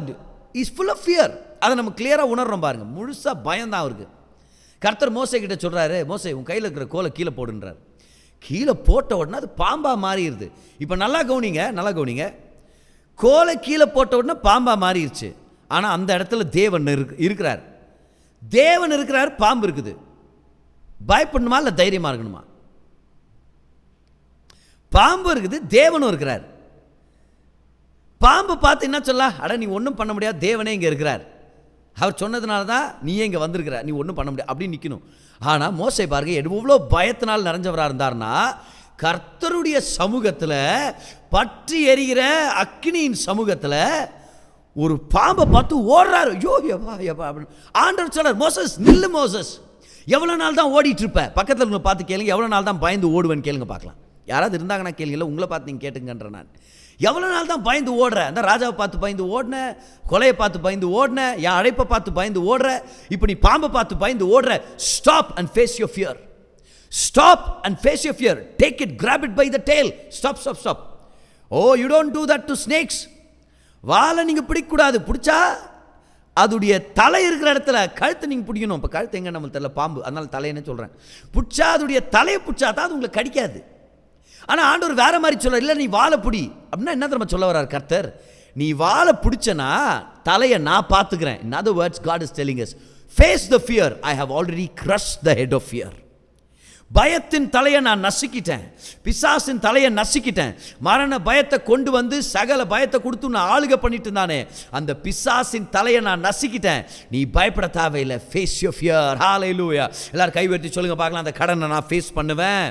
Is full of fear. அதை நம்ம கிளியராக உணர்றோம் பாருங்க, முழுசாக பயம்தான் அவருக்கு. கர்த்தர் மோசே கிட்ட சொல்கிறாரு, மோசே உன் கையில் இருக்கிற கோலை கீழே போடுன்றார். கீழே போட்ட உடனே அது பாம்பாக மாறிடுது. இப்போ நல்லா கவனிங்க, கோலை கீழே போட்ட உடனே பாம்பாக மாறிடுச்சு. ஆனால் அந்த இடத்துல தேவன் இருக்கிறார். தேவன் இருக்கிறார், பாம்பு இருக்குது. பயப்படணுமா இல்லை தைரியமாக இருக்கணுமா? பாம்பு இருக்குது, தேவனும் இருக்கிறார். பாம்பு பார்த்து என்ன சொல்ல, அட நீ ஒன்றும் பண்ண முடியாது, தேவனே இங்கே இருக்கிறார், அவர் சொன்னதுனால தான் நீயே இங்கே வந்திருக்கிற, நீ ஒன்றும் பண்ண முடியாது அப்படின்னு நிற்கணும். ஆனால் மோசே பாருங்க, எவ்வளோ பயத்தினால் நிறைஞ்சவராக இருந்தார்னா, கர்த்தருடைய சமூகத்தில், பற்றி எரிகிற அக்னியின் சமூகத்தில் ஒரு பாம்பை பார்த்து ஓடுறாரு. ஐயோ எவ்வா அப்படின்னு ஆண்டவர் சொல்றார், மோசஸ் நில்லு, மோசஸ் எவ்வளோ நாள் தான் ஓடிட்டு இருப்ப? பக்கத்தில் உங்களை பார்த்து கேளுங்க, எவ்வளோ நாள் தான் பயந்து ஓடுவேன்னு கேளுங்க பார்க்கலாம். யாராவது இருந்தாங்கன்னா கேளுங்கல்ல, உங்களை பார்த்து நீங்கள் கேட்டுங்கன்ற. நான் எவ்வளோ நாள் தான் பயந்து ஓடுற? அந்த ராஜாவை பார்த்து பயந்து ஓடின, கொலையை பார்த்து பயந்து ஓடின, என் அழைப்பை பார்த்து பயந்து ஓடுற, இப்போ நீ பாம்பை பார்த்து பயந்து ஓடுற. Stop and face your fear. Stop and face your fear. Take it, grab it by the tail. Stop stop stop. Oh you don't do that to snakes. வாழை நீங்கள் பிடிக்கக்கூடாது. பிடிச்சா அதுடைய தலை இருக்கிற இடத்துல கழுத்தை நீங்கள் பிடிக்கணும். இப்போ கழுத்து எங்கே நம்மளுக்கு தெரியல, பாம்பு, அதனால தலைன்னு சொல்கிறேன். பிடிச்சா அதுடைய தலையை பிடிச்சா தான் அது உங்களுக்கு கடிக்காது. ஆனால் ஆண்டவர் வேற மாதிரி சொல்ல, இல்லை நீ வாழை பிடி அப்படின்னா என்ன தெரியுமா சொல்ல வர்றார் கர்த்தர்? நீ வாழை பிடிச்சனா தலையை நான் பார்த்துக்கிறேன். In other words, God is telling us, face the fear. I have already crushed the head of fear. பயத்தின் தலையை நான் நசுக்கிட்டேன், பிசாசின் தலையை நசுக்கிட்டேன். மரண பயத்தை கொண்டு வந்து சகல பயத்தை கொடுத்து நான் ஆளுகை பண்ணிட்டு இருந்தானே, அந்த பிசாசின் தலையை நான் நசுக்கிட்டேன். நீ பயப்பட தேவையில்லை. Face your fear. ஹalleluya. எல்லாரும் கைவெட்டி சொல்லுங்க பார்க்கலாம். அந்த கடனை நான் ஃபேஸ் பண்ணுவேன்.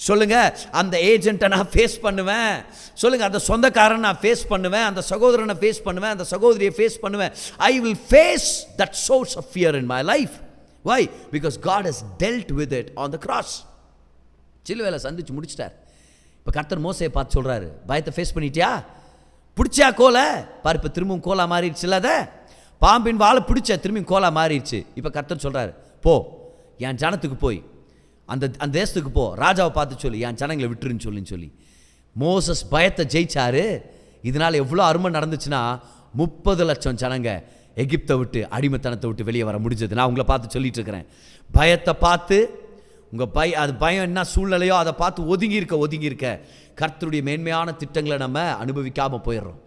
சொல்லுங்க, அந்த ஏஜென்ட்டை நான் ஃபேஸ் பண்ணுவேன். சொல்லுங்க, அந்த சொந்தக்காரன் நான் ஃபேஸ் பண்ணுவேன், அந்த சகோதரனை ஃபேஸ் பண்ணுவேன், அந்த சகோதரியை ஃபேஸ் பண்ணுவேன். I will face that source of fear in my life. Why? Because God has dealt with it on the cross. சிலுவையில சந்திச்சு முடிச்சிட்டார். இப்போ கர்த்தர் மோசேயை பார்த்து சொல்றாரு, பயத்தை ஃபேஸ் பண்ணிட்டியா? பிடிச்சா கோலை பாரு, இப்போ திரும்பவும் கோலா மாறிடுச்சு. இல்லாத பாம்பின் வாழை பிடிச்ச திரும்பியும் கோலா மாறிடுச்சு. இப்போ கர்த்தர் சொல்றாரு, போ என் ஜனத்துக்கு போய் அந்த தேசத்துக்கு போ, ராஜாவை பார்த்து சொல்லி என் ஜனங்களை விட்டுருன்னு சொல்லி. மோசஸ் பயத்தை ஜெயிச்சாரு. இதனால் எவ்வளோ அருமை நடந்துச்சுன்னா 30 லட்சம் ஜனங்க எகிப்தை விட்டு, அடிமைத்தனத்தை விட்டு வெளியே வர முடிஞ்சது. நான் உங்களை பார்த்து சொல்லிட்டு இருக்கிறேன். பயத்தை பார்த்து உங்கள் அது பயம் என்ன சூழ்நிலையோ அதை பார்த்து ஒதுங்கி இருக்க கர்த்தருடைய மேன்மையான திட்டங்களை நம்ம அனுபவிக்காமல் போயிடுறோம்.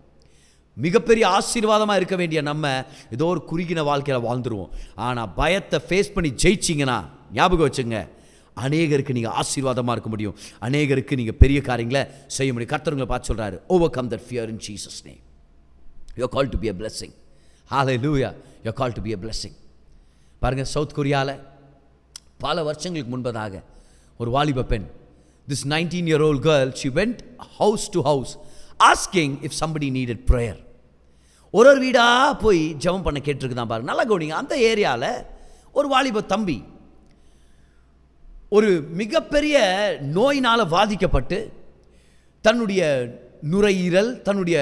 மிகப்பெரிய ஆசீர்வாதமாக இருக்க வேண்டிய நம்ம ஏதோ ஒரு குறுகின வாழ்க்கையில் வாழ்ந்துருவோம். ஆனால் பயத்தை ஃபேஸ் பண்ணி ஜெயிச்சிங்கன்னா ஞாபகம் வச்சுங்க, அநேகருக்கு நீங்கள் ஆசீர்வாதமாக இருக்க முடியும், அநேகருக்கு நீங்கள் பெரிய காரியங்களை செய்ய முடியும். கர்த்தருங்களை பார்த்து சொல்கிறாரு, overcome that fear in Jesus name. You are called to be a blessing. Hallelujah. You are called to be a blessing. பாருங்கள், சவுத் கொரியாவில் பல வருஷங்களுக்கு முன்பதாக ஒரு வாலிப பெண் this 19-year-old girl, she went house to house asking if somebody needed prayer. ஒரு வீடாக போய் ஜெபம் பண்ண கேட்டிருக்குதான் பாருங்க. நல்லா கவனிங்க. அந்த ஏரியாவில் ஒரு வாலிப தம்பி ஒரு மிகப்பெரிய நோயினால் பாதிக்கப்பட்டு தன்னுடைய நுரையீரல், தன்னுடைய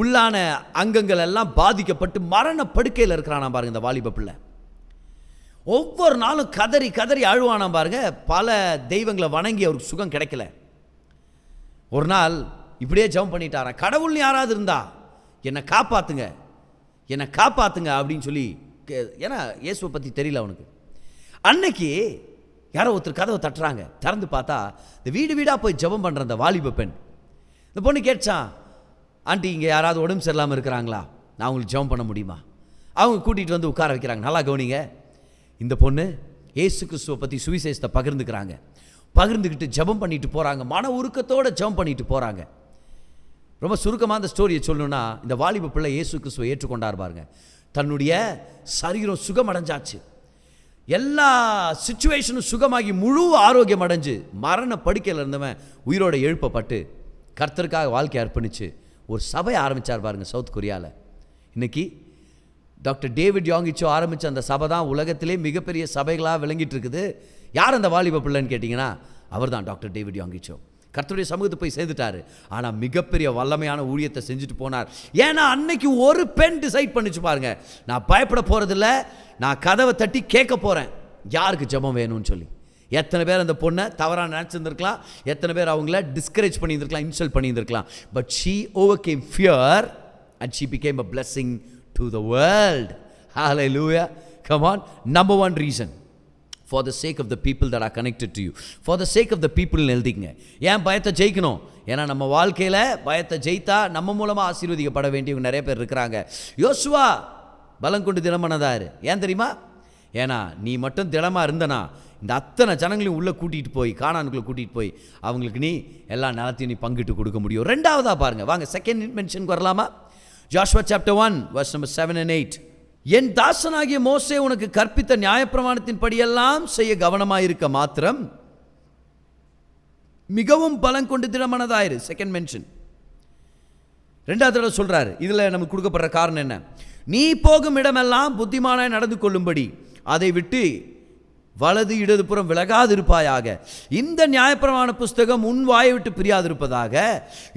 உள்ளான அங்கங்கள் எல்லாம் பாதிக்கப்பட்டு மரண படுக்கையில் இருக்கிறானா பாருங்க இந்த வாலிப பிள்ளை. ஒவ்வொரு நாளும் கதறி கதறி அழுவானா பாருங்க. பல தெய்வங்களை வணங்கி அவருக்கு சுகம் கிடைக்கல. ஒரு நாள் இப்படியே ஜெபம் பண்ணிட்டாராம், கடவுள்னு யாராவது இருந்தா என்னை காப்பாற்றுங்க, என்னை காப்பாற்றுங்க அப்படின்னு சொல்லி. ஏன்னா இயேசுவை பற்றி தெரியல அவனுக்கு. அன்னைக்கு யாரோ ஒருத்தர் கதவை தட்டுறாங்க. திறந்து பார்த்தா இந்த வீடு வீடாக போய் ஜெபம் பண்ணுற அந்த வாலிப பெண். இந்த பொண்ணு கேட்சான், ஆண்டி இங்கே யாராவது உடம்பு சரியில்லாமல் இருக்கிறாங்களா, நான் உங்களுக்கு ஜெபம் பண்ண முடியுமா? அவங்க கூட்டிகிட்டு வந்து உட்கார வைக்கிறாங்க. நல்லா கவனிங்க. இந்த பொண்ணு இயேசு கிறிஸ்துவை பற்றி சுவிசேஷத்தை பகிர்ந்துக்கிறாங்க. பகிர்ந்துக்கிட்டு ஜெபம் பண்ணிட்டு போகிறாங்க. மன உருக்கத்தோடு ஜெபம் பண்ணிட்டு போகிறாங்க. ரொம்ப சுருக்கமாக அந்த ஸ்டோரியை சொல்லணும்னா, இந்த வாலிப பிள்ளை இயேசு கிறிஸ்துவை ஏற்றுக்கொண்டார் பாருங்க. தன்னுடைய சரீரம் சுகமடைஞ்சாச்சு. எல்லா சிச்சுவேஷனும் சுகமாகி முழு ஆரோக்கியம் அடைஞ்சு மரண படுக்கையில் இருந்தவன் உயிரோட எழுப்பப்பட்டு கர்த்தருக்காக வாழ்க்கை அர்ப்பணிச்சு ஒரு சபை ஆரம்பித்தார் பாருங்க சவுத் கொரியாவில். இன்னைக்கு டாக்டர் டேவிட் யாங்கிச்சோ ஆரம்பித்த அந்த சபை தான் உலகத்திலே மிகப்பெரிய சபைகளாக விளங்கிட்டு இருக்குது. யார் அந்த வாலிப பிள்ளைன்னு கேட்டிங்கன்னா அவர் தான் டாக்டர் டேவிட் யாங்கிச்சோ. கர்த்தருடைய சமூகத்தை போய் சேர்ந்துட்டாரு. ஆனால் மிகப்பெரிய வல்லமையான ஊழியத்தை செஞ்சுட்டு போனார். ஏன்னா அன்னைக்கு ஒரு பெண் டிசைட் பண்ணிச்சு பாருங்க, நான் பயப்பட போகிறதில்ல, நான் கதவை தட்டி கேட்க போகிறேன் யாருக்கு ஜெபம் வேணும்னு சொல்லி. எத்தனை பேர் அந்த பொண்ணை தவறாக நினச்சிருந்துருக்கலாம், எத்தனை பேர் அவங்கள டிஸ்கரேஜ் பண்ணியிருந்துருக்கலாம், இன்சல்ட் பண்ணியிருந்துருக்கலாம். But she overcame fear and she became a blessing to the world. Hallelujah. Come on. Number one reason, for the sake of the people that are connected to you, for the sake of the people எழுதிங்க. ஏன் பயத்தை ஜெயிக்கணும்? ஏன்னா நம்ம வாழ்க்கையில் பயத்தை ஜெயித்தா நம்ம மூலமாக ஆசீர்வதிக்கப்பட வேண்டியவங்க நிறைய பேர் இருக்கிறாங்க. யோசுவா பலம் கொண்டு திடமானதாரு. ஏன் தெரியுமா? ஏன்னா நீ மட்டும் திடமாக இருந்தனா இந்த அத்தனை ஜனங்களையும் உள்ளே கூட்டிகிட்டு போய் கானானுக்குள்ளே கூட்டிகிட்டு போய் அவங்களுக்கு நீ எல்லா நிலத்தையும் நீ பங்கிட்டு கொடுக்க முடியும். ரெண்டாவதாக பாருங்கள், வாங்க செகண்ட் மென்ஷனுக்கு வரலாமா? Joshua chapter 1 verse number 7 and 8. என் தாசனாகிய மோசே உனக்கு கற்பித்த நியாயப்பிரமாணத்தின் படியெல்லாம் செய்ய கவனமாயிருக்க மாத்திரம் மிகவும் பலம் கொண்டு திடமனதாயிரு. Second mention. ரெண்டாவது தடவை சொல்றாரு. இதில் நமக்கு கொடுக்கப்படுற காரணம் என்ன? நீ போகும் இடமெல்லாம் புத்திமானாய் நடந்து கொள்ளும்படி அதை விட்டு வலது இடதுபுறம் விலகாதிருப்பாயாக. இந்த நியாயப்பிரமாண புஸ்தகம் உன் வாயை விட்டு பிரியாதிருப்பதாக.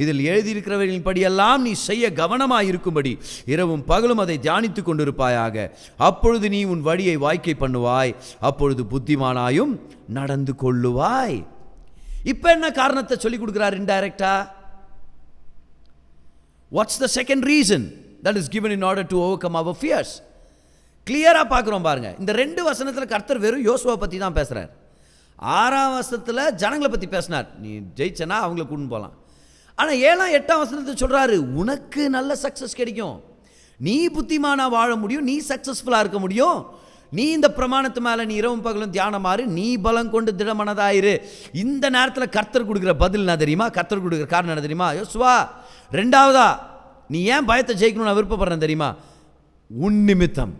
இதில் எழுதியிருக்கிறவர்களின் படியெல்லாம் நீ செய்ய கவனமாக இருக்கும்படி இரவும் பகலும் அதை தியானித்து கொண்டிருப்பாயாக. அப்பொழுது நீ உன் வழியை வாய்க்கை பண்ணுவாய், அப்பொழுது புத்திமானாயும் நடந்து கொள்ளுவாய். இப்போ என்ன காரணத்தை சொல்லிக் கொடுக்குறார் இன்டைரக்டா? What's the second reason that is given in order to overcome our fears? கிளியராக பார்க்குறோம் பாருங்கள். இந்த 2 வசனத்தில் கர்த்தர் வெறும் யோசுவா பற்றி தான் பேசுகிறார். 6ஆம் வசனத்தில் ஜனங்களை பற்றி பேசினார், நீ ஜெயிச்சனா அவங்கள கூட்டின்னு போகலாம். ஆனால் 7ஆம் 8ஆம் வசனத்தில் சொல்கிறாரு, உனக்கு நல்ல சக்ஸஸ் கிடைக்கும், நீ புத்திமானாக வாழ முடியும், நீ சக்ஸஸ்ஃபுல்லாக இருக்க முடியும், நீ இந்த பிரமாணத்து மேலே நீ இரவும் பகலும் தியானமாறு, நீ பலம் கொண்டு திடமனதாயிரு. இந்த நேரத்தில் கர்த்தர் கொடுக்குற பதில் என்ன தெரியுமா? கர்த்தர் கொடுக்குற காரணம் என்ன தெரியுமா? யோசுவா, ரெண்டாவதா நீ ஏன் பயத்தை ஜெயிக்கணும்னு நான் விருப்பப்படுறேன் தெரியுமா? உன் நிமித்தம்,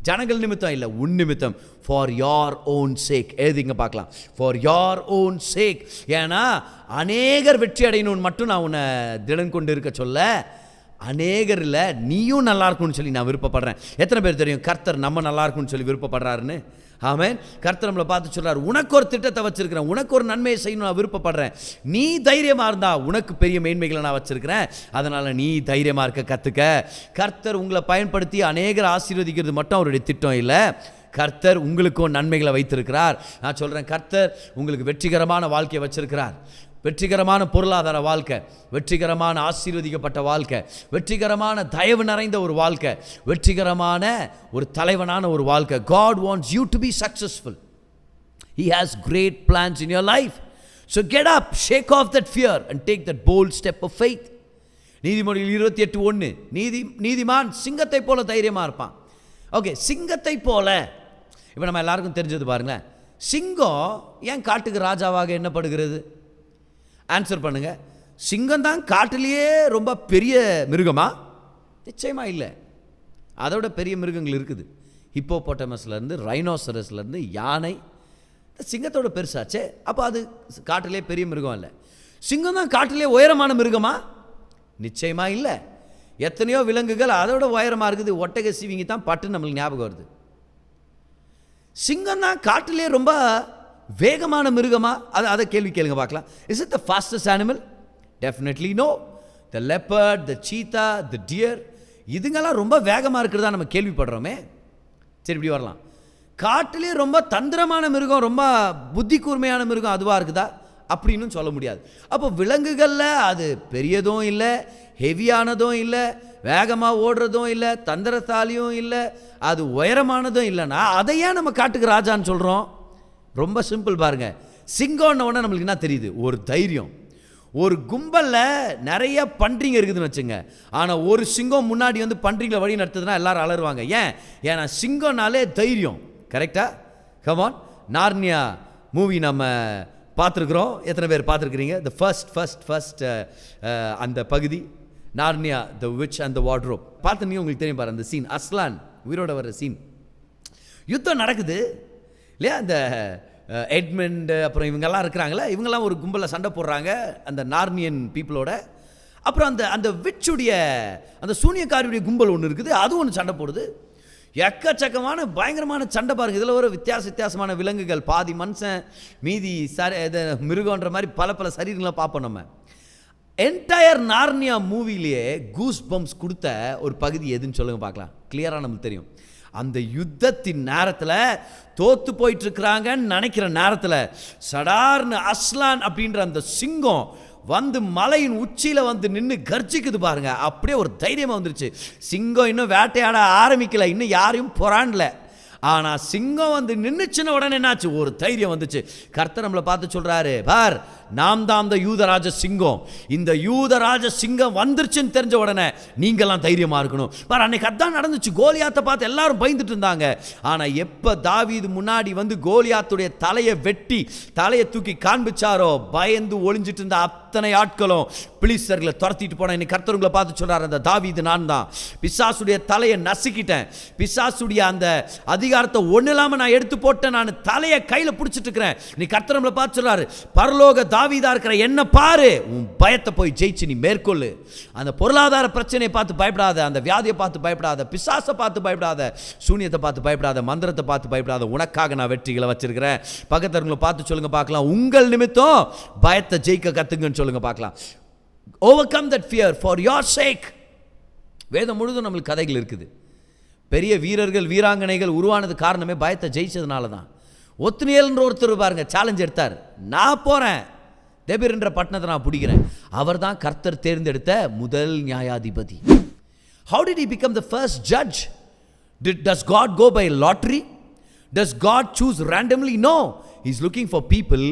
ஜனங்கள் நிமித்தம் இல்லை, உன் நிமித்தம். ஃபார் யோர் ஓன் சேக். எழுதிங்க பார்க்கலாம். ஃபார் யோர் ஓன் சேக். ஏன்னா அநேகர் வெற்றி அடையணும்னு மட்டும் நான் உன்னை திடன் கொண்டு இருக்க சொல்ல, அநேகர் இல்லை நீயும் நல்லா இருக்கும்னு சொல்லி நான் விருப்பப்படுறேன். எத்தனை பேர் தெரியும் கர்த்தர் நம்ம நல்லா இருக்கும்னு சொல்லி விருப்பப்படுறாருன்னு? ஆமென். கர்த்தர் நம்மளை பார்த்து சொல்கிறார், உனக்கு ஒரு திட்டத்தை வச்சிருக்கிறேன், உனக்கு ஒரு நன்மையை செய்யணும் நான் விருப்பப்படுறேன், நீ தைரியமாக இருந்தா உனக்கு பெரிய மேன்மைகளை நான் வச்சிருக்கிறேன், அதனால் நீ தைரியமாக இருக்க கற்றுக்க. கர்த்தர் உங்களை பயன்படுத்தி அநேகர் ஆசீர்வதிக்கிறது மட்டும் அவருடைய திட்டம் இல்லை. கர்த்தர் உங்களுக்கும் நன்மைகளை வைத்திருக்கிறார். நான் சொல்கிறேன், கர்த்தர் உங்களுக்கு வெற்றிகரமான வாழ்க்கையை வச்சிருக்கிறார். வெற்றிகரமான பொருளாதார வாழ்க்கை, வெற்றிகரமான ஆசீர்வதிக்கப்பட்ட வாழ்க்கை, வெற்றிகரமான தயவு நிறைந்த ஒரு வாழ்க்கை, வெற்றிகரமான ஒரு தலைவனான ஒரு வாழ்க்கை. God wants you to be successful. He has great plans in your life. So get up, shake off that fear and take that bold step of faith. நீதிமொழிகள் 28:1. நீதிமான் சிங்கத்தை போல தைரியமாக இருப்பான். ஓகே, சிங்கத்தை போல. இப்போ நம்ம எல்லாருக்கும் தெரிஞ்சது பாருங்களேன், சிங்கம் ஏன் காட்டுக்கு ராஜாவாக எண்ணப்படுகிறது? ஆன்சர் பண்ணுங்க. சிங்கம் தான் காட்டிலேயே ரொம்ப பெரிய மிருகமா? நிச்சயமா இல்லை. அதோட பெரிய மிருகங்கள் இருக்குது. ஹிப்போபோட்டமஸ்லேருந்து, ரைனோசரஸ்லேருந்து, யானை, சிங்கத்தோட பெருசாச்சே, அப்போ அது காட்டிலே பெரிய மிருகம் இல்லை. சிங்கம் தான் காட்டிலே உயரமான மிருகமா? நிச்சயமாக இல்லை. எத்தனையோ விலங்குகள் அதோட உயரமாக இருக்குது. ஒட்டக சிவிங்கி தான் பட்டு நம்மளுக்கு ஞாபகம் வருது. சிங்கம் தான் காட்டிலே ரொம்ப வேகமான மிருகமா? அதை கேள்வி கேளுங்க பார்க்கலாம். Is it the fastest animal? Definitely no. The leopard, the cheetah, the deer, இதுங்கெல்லாம் ரொம்ப வேகமாக இருக்கிறதா நம்ம கேள்விப்படுறோமே. சரி, இப்படி வரலாம். காட்டிலே ரொம்ப தந்திரமான மிருகம், ரொம்ப புத்தி கூர்மையான மிருகம் அதுவாக இருக்குதா? அப்படின்னு சொல்ல முடியாது. அப்போ விலங்குகளில் அது பெரியதும் இல்லை, ஹெவியானதும் இல்லை, வேகமாக ஓடுறதும் இல்லை, தந்திரத்தாலியும் இல்லை, அது உயரமானதும் இல்லைன்னா அதை ஏன் நம்ம காட்டுக்கு ராஜான்னு சொல்கிறோம்? ரொம்ப சிம்பிள் பாருங்கள். சிங்கம்னு உடனே நம்மளுக்கு என்ன தெரியுது? ஒரு தைரியம். ஒரு கும்பலில் நிறைய பன்றிங்க இருக்குதுன்னு வச்சுங்க. ஆனால் ஒரு சிங்கம் முன்னாடி வந்து பன்றிங்களை வழி நடத்துதுன்னா எல்லாரும் அலறுவாங்க. ஏன்னா சிங்கம்னாலே தைரியம். கரெக்டாக? கமான். நார்னியா மூவி நம்ம பார்த்துருக்குறோம். எத்தனை பேர் பார்த்துருக்குறீங்க? த ஃபர்ஸ்ட் அந்த பகுதி, Narnia the witch and the wardrobe பார்த்துனீங்க, உங்களுக்கு தெரியும் பாரு அந்த சீன். அஸ்லான் உயிரோட வர்ற சீன். யுத்தம் நடக்குது இல்லையா? அந்த எட்மண்ட் அப்புறம் இவங்கெல்லாம் இருக்கிறாங்களே, இவங்கெல்லாம் ஒரு கும்பலில் சண்டை போடுறாங்க அந்த நார்னியன் பீப்புளோட. அப்புறம் அந்த விச்சுடைய அந்த சூனியக்காரியுடைய கும்பல் ஒன்று இருக்குது, அது ஒன்று சண்டை போடுது. எக்கச்சக்கமான பயங்கரமான சண்டை பாருங்கள். இதில் ஒரு வித்தியாசமான விலங்குகள், பாதி மனுஷன் மீதி மிருகன்ற மாதிரி பல சரீரங்களை பார்ப்போம் நம்ம. என்டையர் நார்னியா மூவிலேயே கூஸ் பம்ப்ஸ் கொடுத்த ஒரு பகுதி எதுன்னு சொல்லுங்க பார்க்கலாம். கிளியராக நமக்கு தெரியும். அந்த யுத்தத்தின் நேரத்தில் தோத்து போயிட்டு இருக்கிறாங்கன்னு நினைக்கிற நேரத்தில் சடார்னு அஸ்லான் அப்படின்ற அந்த சிங்கம் வந்து மலையின் உச்சியில் வந்து நின்று கர்ஜிக்குது பாருங்க. அப்படியே ஒரு தைரியமாக வந்துருச்சு. சிங்கம் இன்னும் வேட்டையாட ஆரம்பிக்கல, இன்னும் யாரையும் புறாண்டல. ஆனால் சிங்கம் வந்து நின்றுச்சுன்னு உடனே என்னாச்சு? ஒரு தைரியம் வந்துச்சு. கர்த்தர் நம்மளை பார்த்து சொல்கிறாரு, பார், நாம் தான் அந்த யூதராஜ சிங்கம். இந்த யூதராஜ சிங்கம் வந்துருச்சுன்னு தெரிஞ்ச உடனே நீங்கள்லாம் தைரியமாக இருக்கணும். பார், அன்னைக்கு அதான் நடந்துச்சு. கோலியாத்தை பார்த்து எல்லாரும் பயந்துட்டு இருந்தாங்க. ஆனால் எப்போ தாவீது முன்னாடி வந்து கோலியாத்துடைய தலையை வெட்டி தலையை தூக்கி காண்பிச்சாரோ, பயந்து ஒளிஞ்சிட்டு இருந்த அத்தனை ஆட்களும் பிலிஸ்தர்களை துரத்திட்டு போனேன். இன்னைக்கு கர்த்தருங்களை பார்த்து சொல்கிறார், அந்த தாவீது நான் தான். பிசாசுடைய தலையை நசுக்கிட்டேன். பிசாசுடைய அந்த அதிகாரத்தை ஒன்றும் இல்லாமல் நான் எடுத்து போட்டேன். நான் தலையை கையில் பிடிச்சிட்டு இருக்கிறேன். நீ கர்த்தர் நம்மளை பார்த்து சொல்கிறாரு, பரலோக தாவீதா இருக்கிற என்ன பாரு, உன் பயத்தை போய் ஜெயிச்சு நீ மேற்கொள்ளு. அந்த பொருளாதார பிரச்சனையை பார்த்து பயப்படாத, அந்த வியாதியை பார்த்து பயப்படாத, பிசாசை பார்த்து பயப்படாத, சூனியத்தை பார்த்து பயப்படாத, மந்திரத்தை பார்த்து பயப்படாத. உனக்காக நான் வெற்றிகளை வச்சிருக்கிறேன். பக்கத்தவங்களை பார்த்து சொல்லுங்க பார்க்கலாம், உங்கள் நிமித்தம் பயத்தை ஜெயிக்க கத்துங்கன்னு சொல்லுங்க பார்க்கலாம். Overcome that fear for your sake. வேதம் முழுதும் நம்மளுக்கு கதைகள் இருக்குது. பெரிய வீரர்கள் வீராங்கனைகள் உருவானது காரணமே பயத்தை ஜெயிச்சதுனால தான். ஒத்னியல்ன்ற ஒருத்தர் பாருங்க, சேலஞ்ச் எடுத்தார். நான் போகிறேன், தேபீர் என்ற பட்டணத்தை நான் பிடிக்கிறேன். அவர் தான் கர்த்தர் தேர்ந்தெடுத்த முதல் நியாயாதிபதி. How did he become the first judge? Does God go by lottery? Does God choose randomly? No. He's looking for people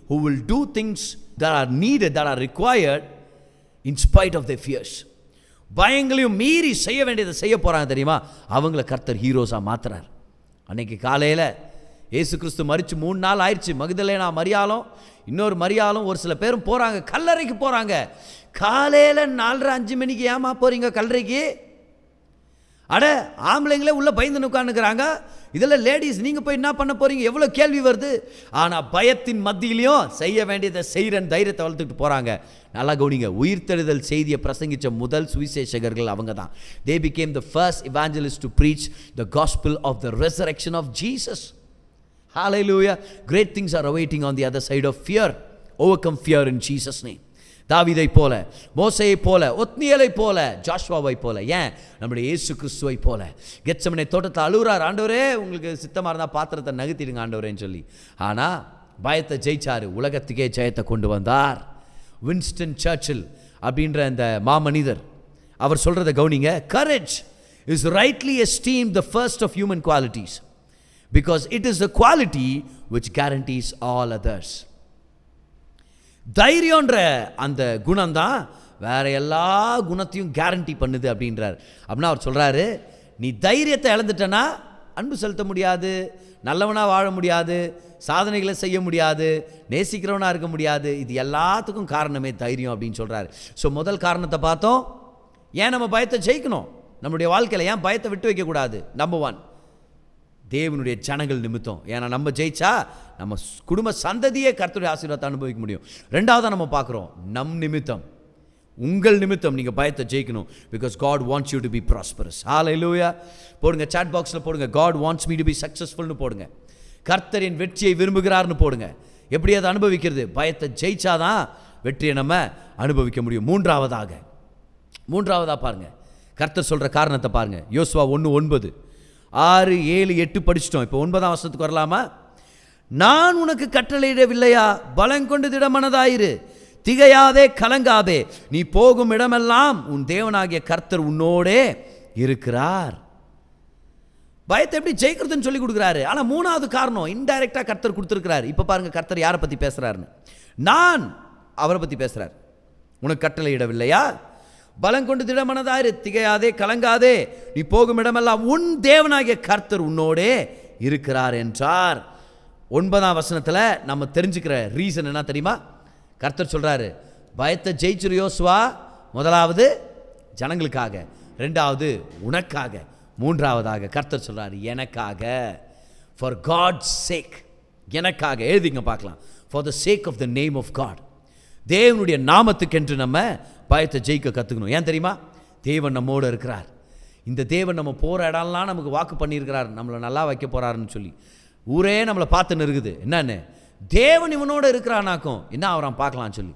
who will do things that are needed, that are required in spite of their fears. பயங்களையும் மீறி செய்ய வேண்டியதை செய்ய போகிறாங்க தெரியுமா? அவங்கள கர்த்தர் ஹீரோஸாக மாற்றுறார். அன்னைக்கு காலையில் இயேசு கிறிஸ்து மரித்து 3 நாள் ஆயிடுச்சு. மகதலேனா மரியாளும் இன்னொரு மரியாளும் ஒரு சில பேரும் போகிறாங்க, கல்லறைக்கு போகிறாங்க. காலையில் 4:30-5 மணிக்கு ஏமா போகிறீங்க கல்லறைக்கு? அட, ஆம்பளைங்களே உள்ளே பயந்து உட்காந்துக்கிறாங்க. இதில் லேடிஸ் நீங்கள் போய் என்ன பண்ண போகிறீங்க? எவ்வளோ கேள்வி வருது. ஆனால் பயத்தின் மத்தியிலையும் செய்ய வேண்டியதை செய்கிறன் தைரியத்தை வளர்த்துக்கிட்டு போகிறாங்க. நல்லா கவனிங்க, உயிர்த்தெழுதல் செய்தியை பிரசங்கித்த முதல் சுவிசேஷகர்கள் அவங்க தான். They became the first evangelists to preach the gospel of the resurrection of Jesus. Hallelujah. Great things are awaiting on the other side of fear. Overcome fear in Jesus' name. தாவீதை போல, மோசேயை போல, ஒத்னியேலை போல, ஜாஷுவாவை போல, ஏன் நம்முடைய இயேசு கிறிஸ்துவை போல கெத்செமனே தோட்டத்தை அழுகிறார். ஆண்டவரே, உங்களுக்கு சித்தமாக இருந்தால் பாத்திரத்தை நகர்த்திடுங்க ஆண்டவரேன்னு சொல்லி. ஆனால் பயத்தை ஜெயிச்சாரு, உலகத்துக்கே ஜெயத்தை கொண்டு வந்தார். வின்ஸ்டன் சர்ச்சில் அப்படின்ற அந்த மாமனிதர், அவர் சொல்கிறத கவனிங்க. courage is rightly esteemed the first of human qualities because it is the quality which guarantees all others. தைரியன்ற அந்த குணம் தான் வேற எல்லா குணத்தையும் கேரண்டி பண்ணுது அப்படின்றார். அப்படின்னா அவர் சொல்கிறாரு, நீ தைரியத்தை இழந்துட்டனா அன்பு செலுத்த முடியாது, நல்லவனாக வாழ முடியாது, சாதனைகளை செய்ய முடியாது, நேசிக்கிறவனாக இருக்க முடியாது. இது எல்லாத்துக்கும் காரணமே தைரியம் அப்படின்னு சொல்கிறாரு. ஸோ முதல் காரணத்தை பார்த்தோம். ஏன் நம்ம பயத்தை ஜெயிக்கணும் நம்முடைய வாழ்க்கையில்? ஏன் பயத்தை விட்டு வைக்கக்கூடாது? நம்பர் 1, தேவனுடைய ஜனங்கள் நிமித்தம். ஏன்னா நம்ம ஜெயிச்சா நம்ம குடும்ப சந்ததியே கர்த்தருடைய ஆசீர்வாதத்தை அனுபவிக்க முடியும். ரெண்டாவதாக நம்ம பார்க்குறோம், நம் நிமித்தம், உங்கள் நிமித்தம் நீங்கள் பயத்தை ஜெயிக்கணும். Because God wants you to be prosperous. Hallelujah. போடுங்க, சாட் பாக்ஸில் போடுங்க, God wants me to be சக்ஸஸ்ஃபுல்னு போடுங்க. கர்த்தரின் வெற்றியை விரும்புகிறார்னு போடுங்க. எப்படி அதை அனுபவிக்கிறது? பயத்தை ஜெயிச்சாதான் வெற்றியை நம்ம அனுபவிக்க முடியும். மூன்றாவதாக பாருங்க, கர்த்தர் சொல்கிற காரணத்தை பாருங்க. யோசுவா 1:9, 6, 7, 8 படிச்சிட்டோம். இப்போ 9ஆம் வசனத்துக்கு வரலாமா? நான் உனக்கு கட்டளையிடவில்லையா? பலங்கொண்டு திடமனதாயிரு, திகையாதே, கலங்காதே, நீ போகும் இடமெல்லாம் உன் தேவனாகிய கர்த்தர் உன்னோடே இருக்கிறார். பயத்தை எப்படி ஜெயிக்கிறதுன்னு சொல்லி கொடுக்குறாரு. ஆனால் 3வது காரணம் இன்டைரக்டாக கர்த்தர் கொடுத்துருக்கிறார். இப்போ பாருங்க, கர்த்தர் யாரை பற்றி பேசுகிறாருன்னு. நான் அவரை பற்றி பேசுகிறார். உனக்கு கட்டளையிடவில்லையா? பலங்கொண்டு திடமனதாயிரு, திகையாதே, கலங்காதே, நீ போகும் இடமெல்லாம் உன் தேவனாகிய கர்த்தர் உன்னோடே இருக்கிறார் என்றார். 9ஆம் வசனத்தில் நம்ம தெரிஞ்சுக்கிற ரீசன் என்ன தெரியுமா? கர்த்தர் சொல்கிறாரு, பயத்தை ஜெயிச்சிரு யோசுவா. முதலாவது ஜனங்களுக்காக, 2வது உனக்காக, 3வதாக கர்த்தர் சொல்கிறாரு எனக்காக. ஃபார் காட்ஸ் சேக், எனக்காக. எழுதிங்க பார்க்கலாம். For the sake of the name of God. தேவனுடைய நாமத்துக்கென்று நம்ம பயத்தை ஜெயிக்க கற்றுக்கணும். ஏன் தெரியுமா? தேவன் நம்மோடு இருக்கிறார். இந்த தேவன் நம்ம போகிற இடம்லாம் நமக்கு வாக்கு பண்ணியிருக்கிறார், நம்மளை நல்லா வைக்க போகிறாருன்னு சொல்லி. ஊரே நம்மளை பார்த்துன்னு இருக்குது. என்னன்னு? தேவன் இவனோடு இருக்கிறானாக்கும் என்ன அவரான் பார்க்கலான்னு சொல்லி.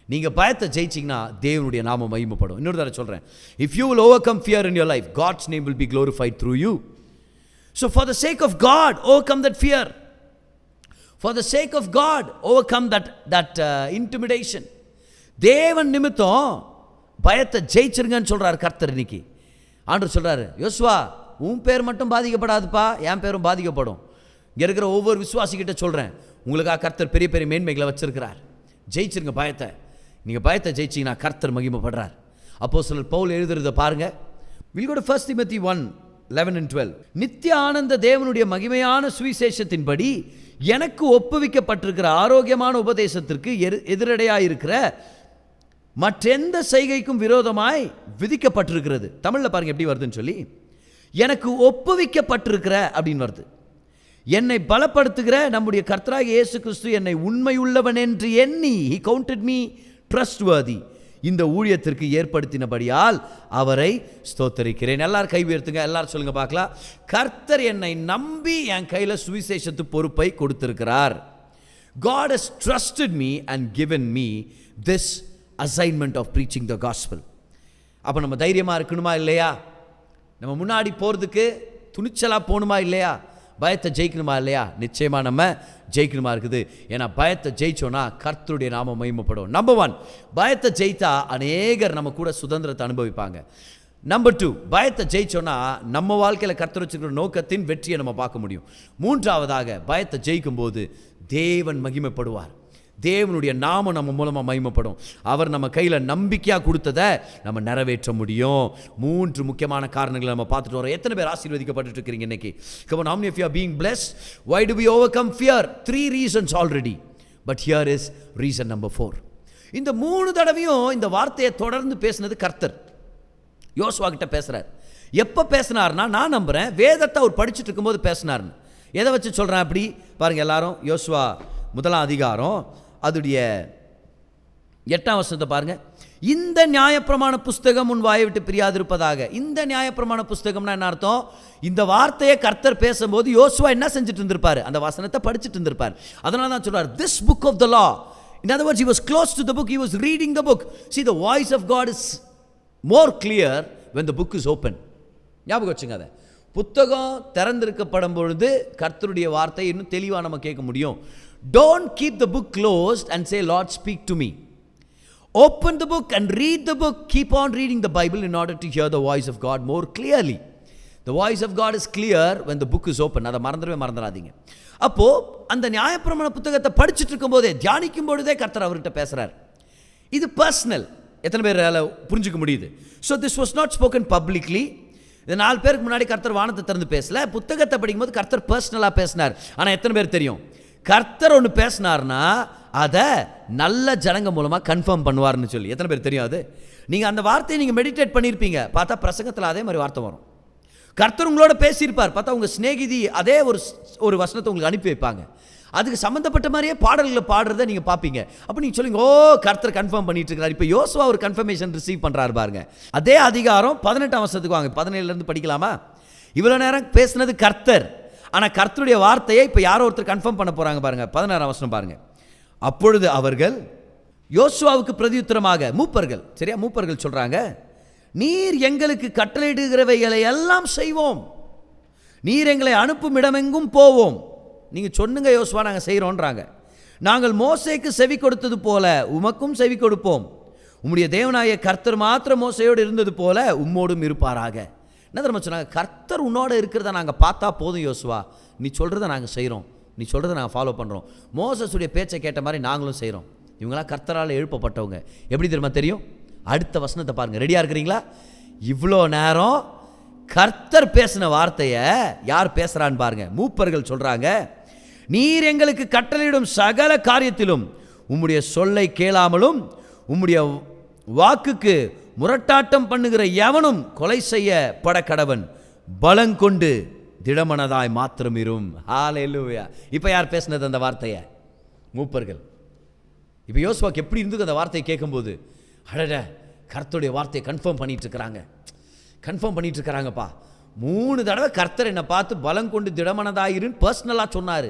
நீங்கள் பயத்தை ஜெயிச்சிங்கன்னா தேவனுடைய நாமம் மகிமைப்படும். இன்னொரு தடவை சொல்கிறேன், if you will overcome fear in your life, God's name will be glorified through you. So for the sake of God, overcome that fear. For the sake of God, overcome that intimidation. தேவன் நிமித்தம் பயத்தை ஜெயிச்சிருங்கன்னு சொல்கிறார் கர்த்தர். இன்னைக்கு ஆண்டவர் சொல்கிறாரு, யோசுவா உன் பேர் மட்டும் பாதிக்கப்படாதுப்பா, என் பேரும் பாதிக்கப்படும். இங்கே இருக்கிற ஒவ்வொரு விசுவாசிக்கிட்ட சொல்கிறேன், உங்களுக்காக கர்த்தர் பெரிய பெரிய மேன்மைகளை வச்சிருக்கிறார். ஜெயிச்சிருங்க பயத்தை. நீங்கள் பயத்தை ஜெயிச்சிங்கன்னா கர்த்தர் மகிமைப்படுறார். அப்போஸ்தலர் பவுல் எழுதுறதை பாருங்கள். We'll go to 1 Timothy 1:11 and 12. நித்திய ஆனந்த தேவனுடைய மகிமையான சுவிசேஷத்தின்படி எனக்கு ஒப்புவிக்கப்பட்டிருக்கிற ஆரோக்கியமான உபதேசத்திற்கு எதிரடையாயிருக்கிற மற்றெந்த செய்கைக்கும் விரோதமாய் விதிக்கப்பட்டிருக்கிறது. தமிழில் பாருங்க எப்படி வருதுன்னு சொல்லி. எனக்கு ஒப்புவிக்கப்பட்டிருக்கிற அப்படின்னு வருது. என்னை பலப்படுத்துகிற நம்முடைய கர்த்தராகிய இயேசு கிறிஸ்து என்னை உண்மையுள்ளவன் என்று எண்ணி, he counted me trustworthy, இந்த ஊழியத்திற்கு ஏற்படுத்தினபடியால் அவரை ஸ்தோத்தரிக்கிறேன். எல்லாரும் கை உயர்த்துங்க, எல்லாரும் சொல்லுங்க பார்க்கலாம். கர்த்தர் என்னை நம்பி என் கையில் சுவிசேஷத்து பொறுப்பை கொடுத்திருக்கிறார். God has trusted me and given me this assignment of preaching the gospel. அப்போ நம்ம தைரியமாக இருக்கணுமா இல்லையா? நம்ம முன்னாடி போகிறதுக்கு துணிச்சலாக போகணுமா இல்லையா? பயத்தை ஜெயிக்கணுமா இல்லையா? நிச்சயமாக நம்ம ஜெயிக்கணுமா இருக்குது. ஏன்னா பயத்தை ஜெயிச்சோன்னா கர்த்தருடைய நாமம் மகிமைப்படும். நம்பர் 1, பயத்தை ஜெயித்தா அநேகர் நம்ம கூட சுதந்திரத்தை அனுபவிப்பாங்க. நம்பர் 2, பயத்தை ஜெயிச்சோன்னா நம்ம வாழ்க்கையில் கர்த்தர் வச்சுக்கிற நோக்கத்தின் வெற்றியை நம்ம பார்க்க முடியும். 3வதாக பயத்தை ஜெயிக்கும் போது தேவன் மகிமைப்படுவார். தேவனுடைய நாமம் நம்ம மூலமாக மகிமைப்படும். அவர் நம்ம கையில் நம்பிக்கையாக கொடுத்ததை நம்ம நிறைவேற்ற முடியும். 3 முக்கியமான காரணங்களை நம்ம பார்த்துட்டு வரோம். எத்தனை பேர் ஆசீர்வதிக்கப்பட்டு இருக்கிறீங்க இன்னைக்கு? Come on, how many of you are being blessed? Why do we overcome fear? 3 reasons already. But here is reason number 4. இந்த 3 தடவையும் இந்த வார்த்தையை தொடர்ந்து பேசினது கர்த்தர் யோசுவா கிட்ட பேசுகிறார். எப்போ பேசினார்னா, நான் நம்புகிறேன் வேதத்தை அவர் படிச்சுட்டு இருக்கும்போது பேசினார்னு. எதை வச்சு சொல்கிறேன் அப்படி பாருங்கள் எல்லாரும். யோசுவா 1ஆம் அதிகாரம் அதுடைய 8ஆம் வசனத்தை பாருங்கள். இந்த நியாயப்பிரமாண புஸ்தகம் உன் வாயை விட்டு பிரியாதிருப்பதாக. இந்த நியாயப்பிரமாண புஸ்தகம்னா என்ன அர்த்தம்? இந்த வார்த்தையை கர்த்தர் பேசும்போது யோசுவா என்ன செஞ்சுட்டு இருந்திருப்பார்? அந்த வசனத்தை படிச்சுட்டு இருந்திருப்பார். அதனால தான் சொல்றார், this book of the law. In other words, he was close to the book, he was reading the book. See, the voice of God is more clear when the book is open. ஞாபகம் வச்சுங்க, அதை புத்தகம் திறந்திருக்கப்படும் பொழுது கர்த்தருடைய வார்த்தை இன்னும் தெளிவாக நம்ம கேட்க முடியும். Don't keep the book closed and say, Lord, speak to me. Open the book and read the book. Keep on reading the Bible in order to hear the voice of God more clearly. The voice of God is clear when the book is open. அதை மறந்துடாதீங்க. அப்போ அந்த நியாயப்பிரமாண புத்தகத்தை படிச்சுட்டு இருக்கும் போதே, தியானிக்கும் பொழுதே கர்த்தர் அவர்கிட்ட பேசுறார். இது பர்சனல். எத்தனை பேர் புரிஞ்சுக்க முடியுது? So this was not spoken publicly. இது 4 பேருக்கு முன்னாடி கர்த்தர் வானத்தை திறந்து பேசல. புத்தகத்தை படிக்கும்போது கர்த்தர் பர்சனலாக பேசினார். ஆனால் எத்தனை பேர் தெரியும், கர்த்தர் ஒன்று பேசினார்னா அதை நல்ல ஜனங்க மூலமாக கன்ஃபார்ம் பண்ணுவார்னு சொல்லி? எத்தனை பேர் தெரியும் அது? நீங்கள் அந்த வார்த்தையை நீங்கள் மெடிடேட் பண்ணியிருப்பீங்க, பார்த்தா பிரசங்கத்தில் அதே மாதிரி வார்த்தை வரும். கர்த்தர் உங்களோட பேசியிருப்பார். பார்த்தா உங்கள் சிநேகிதி அதே ஒரு வசனத்தை உங்களுக்கு அனுப்பி வைப்பாங்க. அதுக்கு சம்மந்தப்பட்ட மாதிரியே பாடல்களை பாடுறதை நீங்கள் பார்ப்பீங்க. அப்போ நீங்கள் சொல்லுங்க, ஓ கர்த்தர் கன்ஃபார்ம் பண்ணிட்டு இருக்கிறார். இப்போ யோசுவா ஒரு கன்ஃபர்மேஷன் ரிசீவ் பண்ணுறாரு பாருங்க. அதே அதிகாரம் 18ஆம் வசனத்துக்கு வாங்க, 17லேருந்து படிக்கலாமா? இவ்வளோ நேரம் பேசுனது கர்த்தர், ஆனால் கர்த்தருடைய வார்த்தையை இப்போ யாரோ ஒருத்தர் கன்ஃபார்ம் பண்ண போகிறாங்க பாருங்க. 16ஆம் வசனம் பாருங்க. அப்பொழுது அவர்கள் யோசுவாவுக்கு பிரதியுத்தரமாக, மூப்பர்கள், சரியா, மூப்பர்கள் சொல்கிறாங்க, நீர் எங்களுக்கு கட்டளையிடுகிறவைகளை எல்லாம் செய்வோம், நீர் எங்களை அனுப்பும் இடமெங்கும் போவோம். நீங்கள் சொன்னுங்க யோசுவா, நாங்கள் செய்கிறோன்றாங்க. நாங்கள் மோசேக்கு செவி கொடுத்தது போல உமக்கும் செவி கொடுப்போம். உம்முடைய தேவனாய கர்த்தர் மாத்திரம் மோசையோடு இருந்தது போல உம்மோடும் இருப்பாராக. என்ன தெரியுமா சொன்னாங்க? கர்த்தர் உன்னோட இருக்கிறத நாங்கள் பார்த்தா போதும் யோசுவா, நீ சொல்கிறத நாங்கள் செய்கிறோம், நீ சொல்கிறத நாங்கள் ஃபாலோ பண்ணுறோம். மோசஸுடைய பேச்சை கேட்ட மாதிரி நாங்களும் செய்கிறோம். இவங்களாம் கர்த்தரால் எழுப்பப்பட்டவங்க. எப்படி தெரியுமா தெரியும்? அடுத்த வசனத்தை பாருங்கள். ரெடியாக இருக்கிறீங்களா? இவ்வளோ நேரம் கர்த்தர் பேசின வார்த்தையை யார் பேசுகிறான்னு பாருங்க. மூப்பர்கள் சொல்கிறாங்க, நீர் எங்களுக்கு கட்டளையிடும் சகல காரியத்திலும் உம்முடைய சொல்லை கேளாமலும் உம்முடைய வாக்குக்கு முரட்டாட்டம் பண்ணுகிற எவனும் கொலை செய்யப்பட கடவன், பலங்கொண்டு திடமனதாய் மாத்திரம் இரும். ஹல்லேலூயா. இப்போ யார் பேசினது அந்த வார்த்தையை? மூப்பர்கள். இப்போ யோசுவாக்கு எப்படி இருந்துக்கு அந்த வார்த்தையை கேட்கும்போது, அடட கர்த்தருடைய வார்த்தையை கன்ஃபார்ம் பண்ணிட்டு இருக்கிறாங்கப்பா. 3 தடவை கர்த்தர் என்னை பார்த்து பலம் கொண்டு திடமனதாயிருன்னு பர்சனலாக சொன்னார்.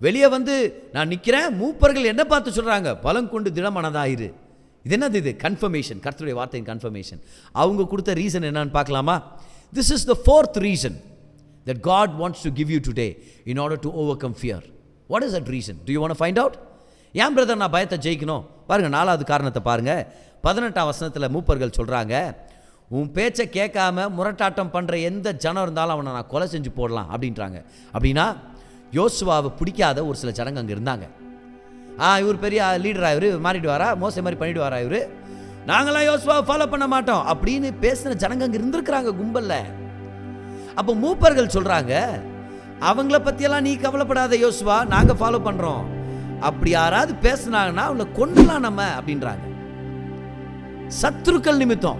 வெளியே வந்து நான் நிற்கிறேன், மூப்பர்கள் என்ன பார்த்து சொல்கிறாங்க, பலம் கொண்டு திடமனதாயிரு. இது என்னது? இது கன்ஃபர்மேஷன், கர்த்தருடைய வார்த்தையின் கன்ஃபர்மேஷன். அவங்க கொடுத்த ரீசன் என்னன்னு பார்க்கலாமா? This is the 4th reason that God wants to give you today in order to overcome fear. What is that reason? Do you want to find out? ஏன் பிரதர் நான் பயத்தை ஜெயிக்கணும்? பாருங்கள், 4வது காரணத்தை பாருங்கள். 18ஆம் வசனத்தில் மூப்பர்கள் சொல்கிறாங்க, உன் பேச்சை கேட்காம முரட்டாட்டம் பண்ணுற எந்த ஜனம் இருந்தாலும் அவனை நான் கொலை செஞ்சு போடலாம் அப்படின்றாங்க. அப்படின்னா யோசுவாவை பிடிக்காத ஒரு சில ஜனங்க அங்கே இருந்தாங்க. இவர் பெரிய லீடராக, இவர் மாறிடுவாரா, மோசை மாதிரி பண்ணிடுவாரா, இவர் நாங்களாம் யோசுவாவை ஃபாலோ பண்ண மாட்டோம் அப்படின்னு பேசின ஜனங்க அங்கே இருந்திருக்கிறாங்க கும்பல்ல. அப்போ மூப்பர்கள் சொல்கிறாங்க, அவங்கள பற்றியெல்லாம் நீ கவலைப்படாத யோசுவா, நாங்கள் ஃபாலோ பண்ணுறோம். அப்படி யாராவது பேசினாங்கன்னா அவங்கள கொண்டுலாம் நம்ம அப்படின்றாங்க. சத்துருக்கள் நிமித்தம்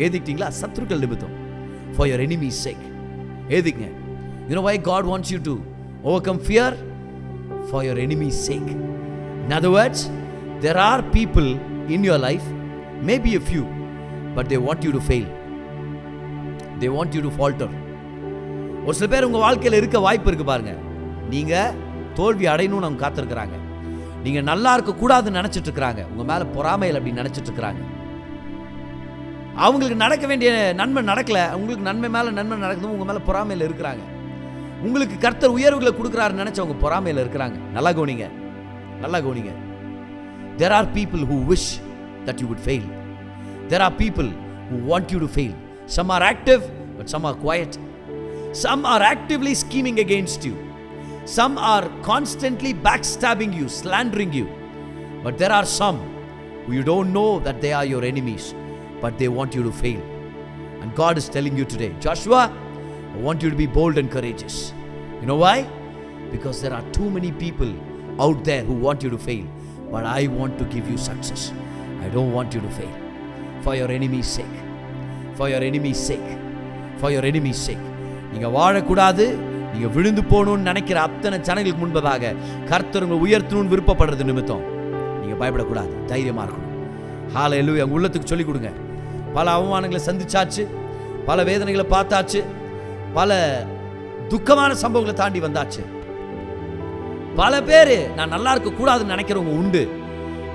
ஏதிக்கிட்டீங்களா? சத்துருக்கள் நிமித்தம், for your enemy's sake ஏதிங்க. You know why God wants you to overcome fear? For your enemy's sake. In other words, there are people in your life, maybe a few, but they want you to fail. They want you to falter. ஒரு சில பேர் உங்கள் வாழ்க்கையில் இருக்க வாய்ப்பு இருக்குது பாருங்க. நீங்கள் தோல்வி அடையணும்னு அவங்க காத்திருக்கிறாங்க. நீங்கள் நல்லா இருக்கக்கூடாதுன்னு நினச்சிட்டு இருக்கிறாங்க. உங்கள் மேலே பொறாமையில் அப்படின்னு நினச்சிட்டு இருக்கிறாங்க. அவங்களுக்கு நடக்க வேண்டிய நன்மை நடக்கலை, உங்களுக்கு நன்மை மேலே நன்மை நடக்குதும் உங்கள் மேலே பொறாமையில் இருக்கிறாங்க. உங்களுக்கு கர்த்தர் உயர்வுகளை கொடுக்குறாருன்னு நினச்சி அவங்க பொறாமையில் இருக்கிறாங்க. நல்லா கவனிங்க. There are people who wish that you would fail. There are people who want you to fail. Some are active, but some are quiet. Some are actively scheming against you. Some are constantly backstabbing you, slandering you. But there are some who you don't know that they are your enemies, but they want you to fail. And God is telling you today, Joshua, I want you to be bold and courageous. You know why? Because there are too many people out there who want you to fail, but I want to give you success. I don't want you to fail. For your enemy's sake. For your enemy's sake. For your enemy's sake. நீங்கள் வாழக்கூடாது, நீங்கள் விழுந்து போகணும்னு நினைக்கிற அத்தனை ஜனங்களுக்கு முன்பதாக கர்த்தர் உங்களை உயர்த்தணும்னு விருப்பப்படுறது நிமித்தம் நீங்கள் பயப்படக்கூடாது, தைரியமாக இருக்கணும். ஹல்லேலூயா. உங்கள் உள்ளத்துக்கு சொல்லிக் கொடுங்க. பல அவமானங்களை சந்திச்சாச்சு, பல வேதனைகளை பார்த்தாச்சு, பல துக்கமான சம்பவங்களை தாண்டி வந்தாச்சு. பல பேர் நான் நல்லா இருக்கக்கூடாதுன்னு நினைக்கிறவங்க உண்டு.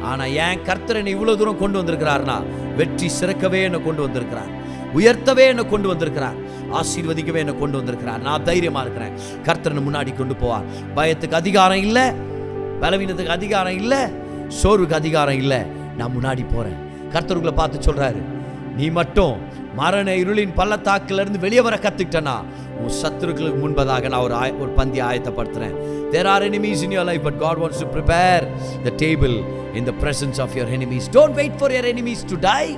ஆனால் ஏன் கர்த்தர் என்னை இவ்வளோ தூரம் கொண்டு வந்திருக்கிறார்னா, வெற்றி சிறக்கவே என்னை கொண்டு வந்திருக்கிறார், உயர்த்தவே என்னை கொண்டு வந்திருக்கிறார், ஆசீர்வதிக்கவே என்னை கொண்டு வந்திருக்கிறார். நான் தைரியமாக இருக்கிறேன். கர்த்தர் முன்னாடி கொண்டு போவார். பயத்துக்கு அதிகாரம் இல்லை, பலவீனத்துக்கு அதிகாரம் இல்லை, சோர்வுக்கு அதிகாரம் இல்லை. நான் முன்னாடி போகிறேன். கர்த்தர் உங்களை பார்த்து சொல்கிறாரு, நீ மட்டும் மரண இருளின் பள்ளத்தாக்கிலிருந்து வெளியே வர கற்றுக்கிட்டேன்னா உன் சத்துருக்களுக்கு முன்பதாக நான் ஒரு பந்தி ஆயத்தப்படுத்துகிறேன். There are enemies in your life, but God wants to prepare the table in the presence of your enemies. Don't wait for your enemies to die.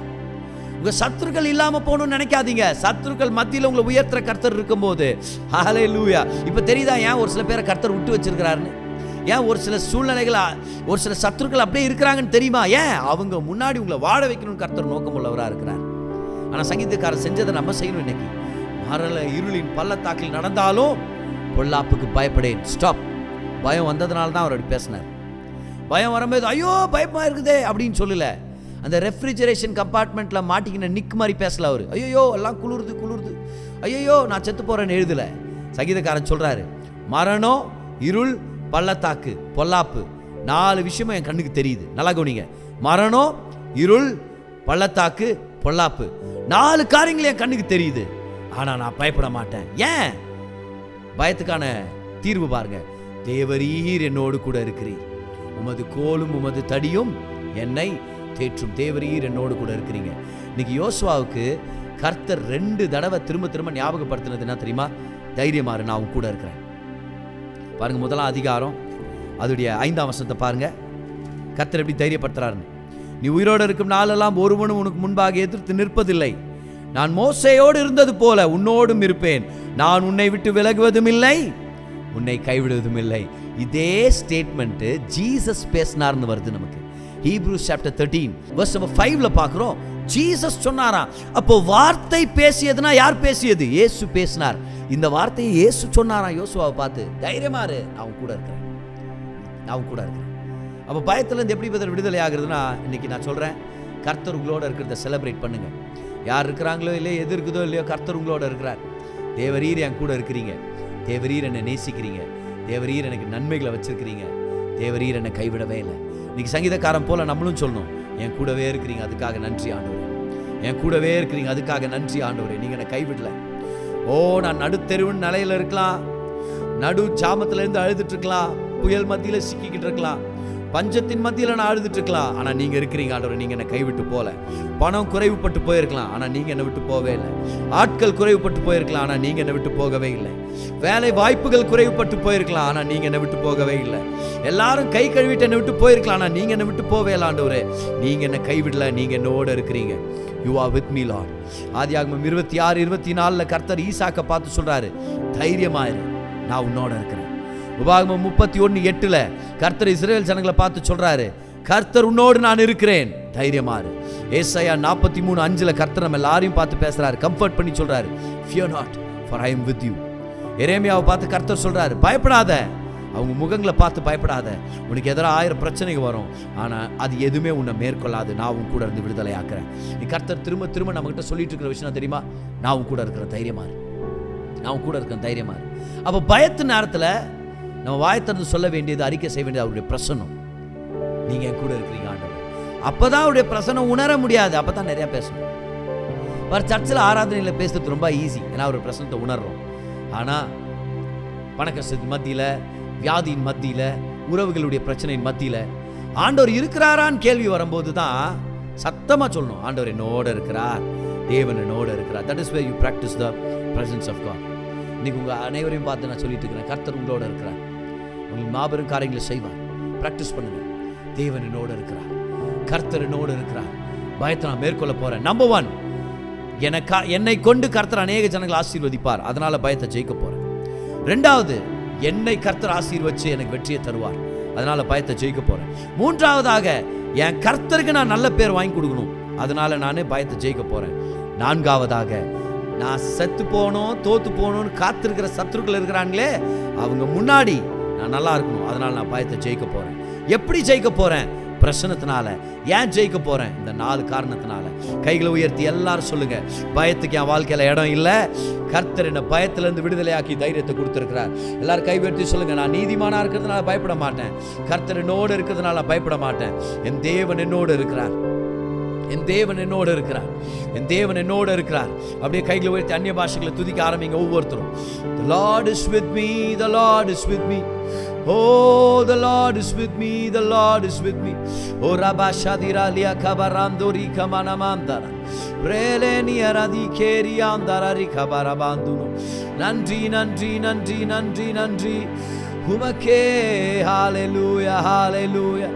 உங்க சத்துருக்கள் இல்லாம போகணும்னு நினைக்காதீங்க. சத்துருக்கள் மத்தியில் உங்களை உயர்த்துற கர்த்தர் இருக்கும்போது, ஹல்லேலூயா. இப்போ தெரியுதா ஏன் ஒரு சில பேரை கர்த்தர் விட்டு வச்சிருக்கிறாருன்னு? ஏன் ஒரு சில சூழ்நிலைகள், ஒரு சில சத்துருக்கள் அப்படியே இருக்கிறாங்கன்னு தெரியுமா? ஏன் அவங்க முன்னாடி உங்களை வாழ வைக்கணும்னு கர்த்தர் நோக்கம் உள்ளவராக இருக்கிறார். ஆனால் சங்கீதக்காரர் செஞ்சதை நம்ம செய்யணும். இன்னைக்கு மரண இருளின் பள்ளத்தாக்கில் நடந்தாலும் பொல்லாப்புக்கு பயப்படேன். ஸ்டாப். பயம் வந்ததுனால தான் அவர் அப்படி பேசினார். பயம் வரும்போது ஐயோ பயமா இருக்குதே அப்படின்னு சொல்லல. அந்த ரெஃப்ரிஜரேஷன் கம்பார்ட்மெண்ட்ல மாட்டிக்கின நிக் மாதிரி பேசல அவர். ஐயோ எல்லாம் குளிருது, ஐயோ நான் செத்து போறேன்னு எழுதல. சங்கீதக்காரன் சொல்றாரு, மரணம், இருள், பள்ளத்தாக்கு, பொல்லாப்பு, 4 விஷயமும் என் கண்ணுக்கு தெரியுது. நல்லா கவனிங்க. மரணம், இருள், பள்ளத்தாக்கு, பொல்லாப்பு, 4 காரியங்கள் என் கண்ணுக்கு தெரியுது. ஆனா நான் பயப்பட மாட்டேன். ஏன்? பயத்துக்கான தீர்வு பாருங்க. தேவரீர் என்னோடு கூட இருக்கிறீர், உமது கோலும் உமது தடியும் என்னை தேற்றும். தேவரீர் என்னோடு கூட இருக்கிறீங்க. இன்னைக்கு யோசுவாவுக்கு கர்த்தர் 2 தடவை திரும்ப ஞாபகப்படுத்தினது என்ன தெரியுமா? தைரியமாறு, நான் உன் கூட இருக்கிறேன். பாருங்க, 1ஆம் அதிகாரம் அதோடைய 5ஆம் வசனத்தை பாருங்க. கர்த்தர் எப்படி தைரியப்படுத்துறாருன்னு. நீ உயிரோடு இருக்கும் நாளெல்லாம் ஒருவனும் உனக்கு முன்பாக எதிர்த்து நிற்பதில்லை. நான் மோசேயோடு இருந்தது போல உன்னோடும் இருப்பேன். நான் உன்னை விட்டு விலகுவதும் இல்லை, உன்னை கைவிடுவதும் இல்லை. இதே ஸ்டேட்மெண்ட் ஜீசஸ் பேசினார்னு வருது நமக்கு. ஹீப்ரூஸ் சாப்டர் 13 வெர்ஸ் 5ல பார்க்கிறோம். ஜீசஸ் சொன்னாராம். அப்போ வார்த்தை பேசியதுனா யார் பேசியது? இயேசு பேசினார். இந்த வார்த்தையை இயேசு சொன்னாராம் யோசுவாவை பார்த்து, தைரியமாரு, நான் உன் கூட இருக்கிறேன், நான் உன் கூட இருக்கிறேன். அப்போ பயத்துலேருந்து எப்படி விடுதலை ஆகுறதுன்னா, இன்னைக்கு நான் சொல்கிறேன், கர்த்தர் உங்களோட இருக்கிறத செலிப்ரேட் பண்ணுங்க. யார் இருக்கிறாங்களோ இல்லையோ, எது இருக்குதோ இல்லையோ, கர்த்தர் உங்களோட இருக்கிறார். தேவரீர் என் கூட இருக்கிறீங்க, தேவரீர் என்னை நேசிக்கிறீங்க, தேவரீர் எனக்கு நன்மைகளை வச்சிருக்கிறீங்க, தேவரீர் என்னை கைவிடவே இல்லை. இன்னைக்கு சங்கீதக்காரன் போல நம்மளும் சொல்லணும், என் கூடவே இருக்கிறீங்க, அதுக்காக நன்றி ஆண்டவரே, என் கூடவே இருக்கிறீங்க, அதுக்காக நன்றி ஆண்டவரே, நீங்கள் என்னை கைவிடல. ஓ, நான் நடுத்தெருவின் நிலையில் இருக்கலாம், நடு ஜாமத்திலேருந்து அழுதுட்டு இருக்கலாம், புயல் மத்தியில் சிக்கிக்கிட்டு இருக்கலாம், பஞ்சத்தின் மத்தியில் நான் அழுதுட்டு இருக்கலாம், ஆனால் நீங்கள் இருக்கிறீங்க ஆண்டவரே, நீங்கள் என்னை கைவிட்டு போகல. பணம் குறைவுபட்டு போயிருக்கலாம், ஆனால் நீங்கள் என்னை விட்டு போகவே இல்லை. ஆட்கள் குறைவுபட்டு போயிருக்கலாம், ஆனால் நீங்கள் என்னை விட்டு போகவே இல்லை. வேலை வாய்ப்புகள் குறைவுபட்டு போயிருக்கலாம், ஆனால் நீங்கள் என்னை விட்டு போகவே இல்லை. எல்லாரும் கை கழுவிட்டு என்னை விட்டு போயிருக்கலாம், ஆனால் நீங்கள் என்னை விட்டு போவே இல்லை ஆண்டவரே. நீங்கள் என்னை கைவிடல, நீங்கள் என்னோட இருக்கிறீங்க. You are with me Lord. ஆதியாகமம் 26:24 கர்த்தர் ஈசாக்கை பார்த்து சொல்றாரு, தைரியமாயிரு, நான் உன்னோட இருக்கிறேன். உபாகமம் 31:8 கர்த்தர் இஸ்ரவேல் ஜனங்களை பார்த்து சொல்றாரு, கர்த்தர் உன்னோடு நான் இருக்கிறேன், தைரியமாறு. ஏசாயா 43:5 கர்த்தர் நம்ம எல்லாரையும் பார்த்து பேசுறாரு, கம்ஃபர்ட் பண்ணி சொல்றாரு, fear not for I am with you. எரேமியாவை பார்த்து கர்த்தர் சொல்றாரு, பயப்படாத. அவங்க முகங்களை பார்த்து பயப்படாத, உனக்கு எதிராக 1000 பிரச்சனைகள் வரும், ஆனால் அது எதுவுமே உன்னை மேற்கொள்ளாது, நான் உன் கூட இருந்து விடுதலை ஆக்குறேன். நீ கர்த்தர் திரும்ப நம்மகிட்ட சொல்லிட்டு இருக்கிற விஷயம் தெரியுமா? நான் உன் கூட இருக்கிற தைரியமாறு, நான் உன் கூட இருக்கிற தைரியமாறு. அப்போ பயத்து நேரத்தில் நம்ம வாயத்திறந்து சொல்ல வேண்டியது, அறிக்கை செய்ய வேண்டியது அவருடைய பிரசன்னம். நீங்கள் என் கூட இருக்கிறீங்க ஆண்டவர். அப்போ தான் அவருடைய பிரசன்னம் உணர முடியாது, அப்போ தான் நிறையா பேசணும். ஒரு சர்ச்சில் ஆராதனையில் பேசுறது ரொம்ப ஈஸி, ஏன்னா அவருடைய பிரசனத்தை உணர்றோம். ஆனால் பணக்கஷ்டத்தின் மத்தியில், வியாதியின் மத்தியில், உறவுகளுடைய பிரச்சனையின் மத்தியில் ஆண்டவர் இருக்கிறாரான்னு கேள்வி வரும்போது தான் சத்தமாக சொல்லணும், ஆண்டவர் என்னோட இருக்கிறார், தேவன் என்னோட இருக்கிறார். That is where you practise the presence of God. இன்னைக்கு உங்கள் அனைவரையும் பார்த்து நான் சொல்லிட்டு இருக்கிறேன், கர்த்தர் உங்களோட இருக்கிறார், உங்களுக்கு மாபெரும் காரியங்களை செய்வார். ப்ராக்டிஸ் பண்ணுங்க. தேவன் என்னோட இருக்கிறார், கர்த்தர் என்னோட இருக்கிறார், பயத்தை நான் மேற்கொள்ள போறேன். நம்பர் 1, என்னை கொண்டு கர்த்தர் அநேக ஜனங்களை ஆசீர்வதிப்பார், அதனால பயத்தை ஜெயிக்க போறேன். 2வது, என்னை கர்த்தர் ஆசீர்வதிச்சு எனக்கு வெற்றியை தருவார், அதனால பயத்தை ஜெயிக்க போறேன். 3வதாக, என் கர்த்தருக்கு நான் நல்ல பேர் வாங்கி கொடுக்கணும், அதனால நானே பயத்தை ஜெயிக்க போறேன். 4வதாக, நான் செத்து போனோம், தோத்து போகணும்னு காத்திருக்கிற சத்துருக்கள் இருக்கிறாங்களே, அவங்க முன்னாடி நான் நல்லா இருக்கணும், அதனால நான் பயத்தை ஜெயிக்க போறேன். எப்படி ஜெயிக்க போறேன்? பிரசனத்தினால. ஏன் ஜெயிக்க போறேன்? இந்த 4 காரணத்தினால. கைகளை உயர்த்தி எல்லாரும் சொல்லுங்க, பயத்துக்கு என் வாழ்க்கையில இடம் இல்லை, கர்த்தர் என்ன பயத்திலிருந்து விடுதலையாக்கி தைரியத்தை கொடுத்திருக்கிறார். எல்லாரும் கை உயர்த்தி சொல்லுங்க, நான் நீதிமானா இருக்கிறதுனால பயப்பட மாட்டேன், கர்த்தர் என்னோடு இருக்கிறதுனால பயப்பட மாட்டேன், என் தேவன் என்னோடு இருக்கிறார், என் தேவன் என்னோடு இருக்கிறார், என் தேவன் என்னோடு இருக்கிறார். அப்படியே கைகளை உயர்த்தி அந்நிய பாஷைகளை துதிக்க ஆரம்பிங்க ஒவ்வொருத்தரும். The Lord is with me, the Lord is with me. Oh, the Lord is with me, the Lord is with me. Oh, Rabba Shadira Lia Kabarandori Kamanamandara. Breleni Aradi Keri Andara Rikabarabanduno. Nandri, Nandri, Nandri, Nandri, Nandri. Humake, hallelujah, hallelujah.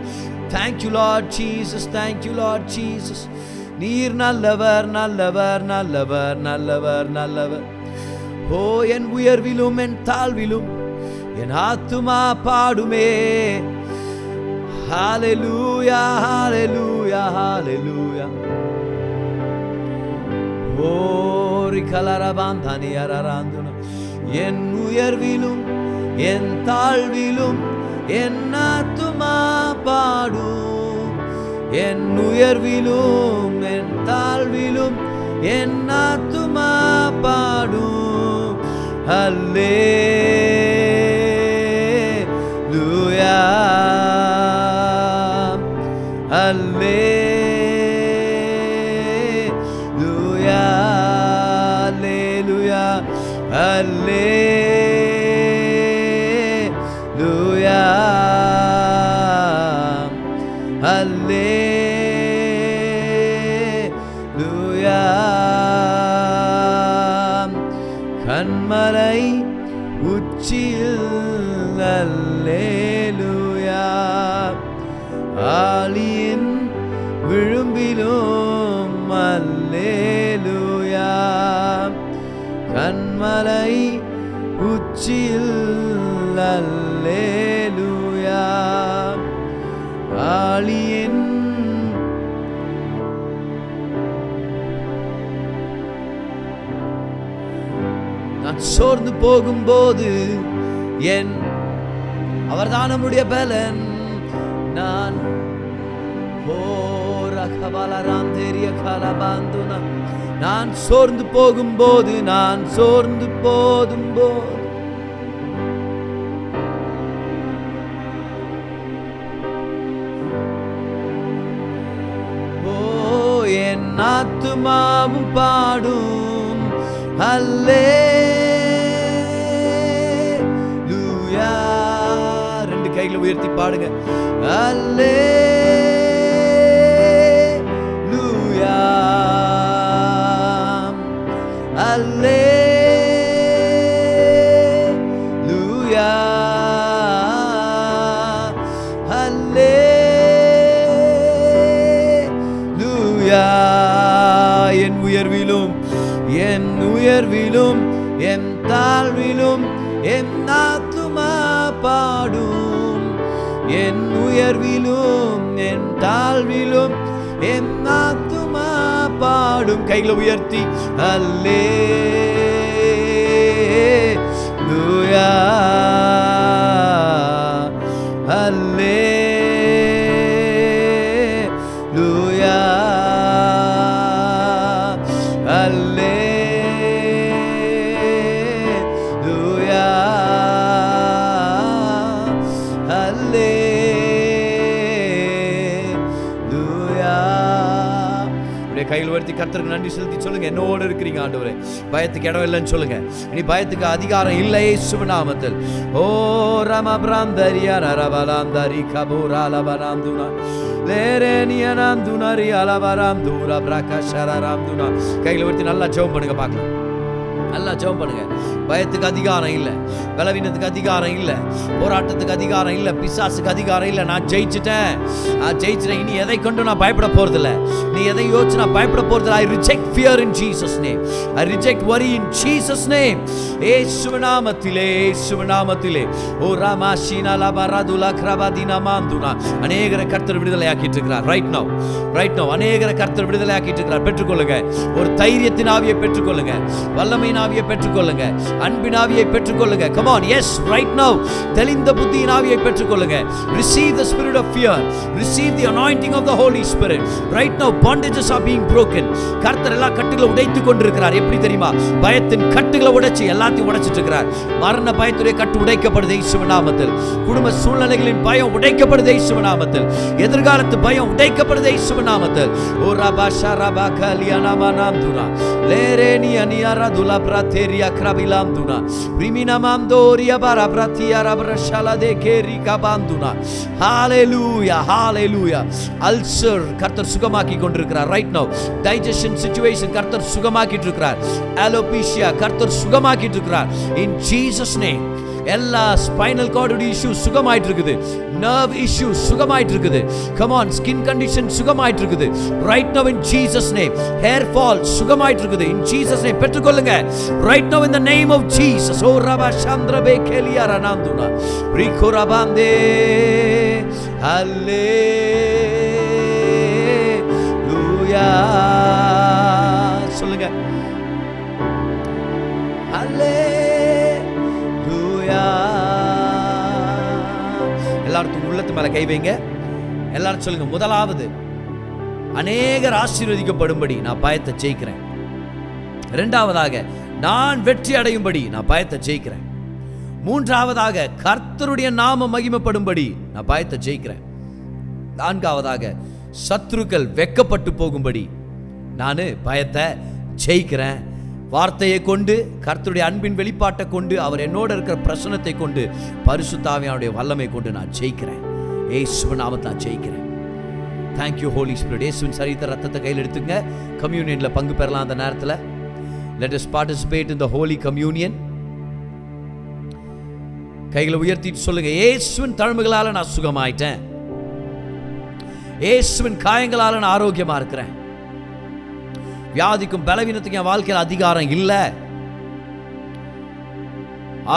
Thank you, Lord Jesus, thank you, Lord Jesus. நீர் நல்லவர், நல்லவர், நல்லவர், நல்லவர், நல்லவர். ஓ, என் உயர்விலும் என் தாழ்விலும் என் ஆத்துமா பாடுமே. ஹalleluya, hallelujah, hallelujah. ஓ, ரிகலரபாந்தனியரராந்துன. என் உயர்விலும் என் தாழ்விலும் என் ஆத்துமா பாடும். என் உயர்விலும் என் தாழ்விலும் என் ஆத்துமா பாடும். அல்லேலூயா அல்லேலூயா அல்லேலூயா அல்லேலூயா அல்லேலூயா. கன்மலை உச்சியில் அல்லேலூயா, ஆலியின் விழும்பிலும் அல்லேலூயா. கன்மலை உச்சியில் அல்லேலூயா, ஆலியின் நான் சோர்ந்து போகும்போது என் அவர்தான் நம்முடைய பலன். நான் நான் சோர்ந்து போகும்போது நான் சோர்ந்து போகும்போது என் ஆத்துமாவும் பாடும் அல்லேலூயா. ரெண்டு கைகளை உயர்த்தி பாடுங்க. அல்லேலூயா அல்லேலூயா அல்லேலூயா. என் உயர்விலும் என் உயர்விலும் என் தாழ்விலும் என் ஆத்துமா பாடும். என் உயர்விலும் என் தாழ்விலும் என் ஆத்துமா பாடும். கைகளை உயர்த்தி அல்லேலூயா அல்லேலூயா அல்லேலூயா அல்லேலூயா. கையில் உயர்த்தி கர்த்தருக்கு நன்றி செலுத்தி சொல்லுங்க, என்னோடு இருக்கிறீங்க ஆண்டவரே, பயத்துக்கு இடம் இல்லைன்னு சொல்லுங்க. இனி பயத்துக்கு அதிகாரம் இல்லை இயேசுவின் நாமத்தில். ஓ ரம பிராந்தரியா ரபலாந்தரி கபூராலபராந்துனா லேரேனியனாந்துனரி அலபராந்தூரா பிரகாஷரராந்துனா. கையில் உயர்த்தி நல்லா ஜெபம் பண்ணுங்க பார்க்கலாம். நல்லா ஜெபம் பண்ணுங்க. பயத்துக்கு அதிகாரம் இல்லை, பலவீனத்துக்கு அதிகாரம் இல்லை, போராட்டத்துக்கு அதிகாரம் இல்லை, பிசாசுக்கு அதிகாரம் இல்லை. நான் ஜெயிச்சிட்டேன், நான் ஜெயிச்சிட்டேன். இனி எதை கொண்டு நான் பயப்பட போறதில்லை. நீ எதை யோசிச்சு நான் பயப்பட போறதில்லை. I reject fear in Jesus name. I reject worry in Jesus name. இயேசுவின் நாமத்திலே, இயேசுவின் நாமத்திலே. ஓ ராமாஷினா லபரதுலா கிரபதினா மாந்துனா. அநேகரை கர்த்தர் விடுதலை ஆக்கிட்டு இருக்கிறார். ரைட் நவ அநேகரை கர்த்தர் விடுதலை ஆக்கிட்டு இருக்கிறார். பெற்றுக்கொள்ளுங்க. ஒரு தைரியத்தின் ஆவியை பெற்றுக்கொள்ளுங்க, வல்லமையின் ஆவியை பெற்றுக்கொள்ளுங்க, அன்பின் ஆவியை பெற்றுக்கொள்ளுங்க. Come on, yes, right now. தெளிந்த புத்தியின் ஆவியை பெற்றுக்கொள்ளுங்க. Receive the spirit of fear. Receive the anointing of the Holy Spirit. Right now, bondages are being broken. கர்த்தர் எல்லா கட்டுகளை உடைத்து கொண்டிருக்கிறார். எப்படி தெரியுமா? பயத்தின் கட்டுகளை உடைச்சு எல்லாத்தையும் உடைச்சிட்டு இருக்கிறார். மரண பயத்துடைய கட்டு உடைக்கப்படுது இயேசுவின் நாமத்தில். குடும்ப சூழ்நிலைகளின் பயம் உடைக்கப்படுது இயேசுவின் நாமத்தில். எதிர்காலத்து பயம் உடைக்கப்படுது இயேசுவின் நாமத்தில். ஓ ரபாஷா ரபாகலியனமனாம்துனா லேரேனியனியரதுலா பிரதேரியா கிரபிலாம்துனா பிரிமினமாம்தோரியா பரப்ரத்தியா ரபரஷலதே கேரிகா பாம்துனா. ஹalleluya hallelujah. அல்சர் கர்த்தர் சுகமாக்கி கொண்டிருக்கிறார். ரைட் நவ டைஜஷன் சிச்சுவேஷன் கர்த்தர் சுகமாக்கிட்டு இருக்கிறார். அலோபீசியா கர்த்தர் சுகமாக்கிட்டு இருக்கிறார். In Jesus name. எல்லா ஸ்பைனல் கார்டு இஷ்யூ சுகமாயிட்டு இருக்குது. நர்வ் இஷ்யூ சுகமாயிட்டு இருக்குது. கம் ஆன், ஸ்கின் கண்டிஷன் சுகமாயிட்டு இருக்குது. Right now in Jesus name. Hair fall சுகமாயிட்டு இருக்குது. இன் ஜீசஸ் நேம் பெற்றுக்கொள்ளுங்க. Right now in the name of Jesus. ஓ ரபா சந்திரபே கேலியா ரனாந்துனா ரிகோரபாந்தே ஹalleluya. சொல்லுங்க. எல்லாரும் உள்ளத்து மேல கை வைங்க. எல்லாரும் சொல்லுங்க, முதலாவது, அநேகர் ஆசீர்வதிக்கப்படும்படி நான் பயத்தை ஜெயிக்கிறேன். இரண்டாவதாக, நான் வெற்றி அடையும்படி நான் பயத்தை ஜெயிக்கிறேன். மூன்றாவதாக, கர்த்தருடைய நாம மகிமைப்படும்படி நான் பயத்தை ஜெயிக்கிறேன். நான்காவதாக, சத்துருக்கள் வெட்கப்பட்டு போகும்படி நான் பயத்தை ஜெயிக்கிறேன். வார்த்தையை கொண்டு, கர்த்தருடைய அன்பின் வெளிப்பாட்டை கொண்டு, அவர் என்னோட இருக்கிற பிரசன்னத்தை கொண்டு, பரிசுத்த ஆவியானுடைய வல்லமை கொண்டு நான் ஜெயிக்கிறேன். இயேசுவின் நாமத்தை நான் ஜெயிக்கிறேன். Thank you holy spirit. இயேசுவின் சரீர ரத்தத்தை கையில் எடுத்துங்க. கம்யூனியன்ல பங்கு பெறலாம். அந்த நேரத்தில் let us participate in the holy communion. கைகளை உயர்த்திட்டு சொல்லுங்க, இயேசுவின் தழும்புகளால நான் சுகமாயிட்டேன். இயேசுவின் காயங்களால நான் ஆரோக்கியமா இருக்கிறேன். வியாதிக்கும் பலவீனத்துக்கும் என் வாழ்க்கையில் அதிகாரம் இல்லை.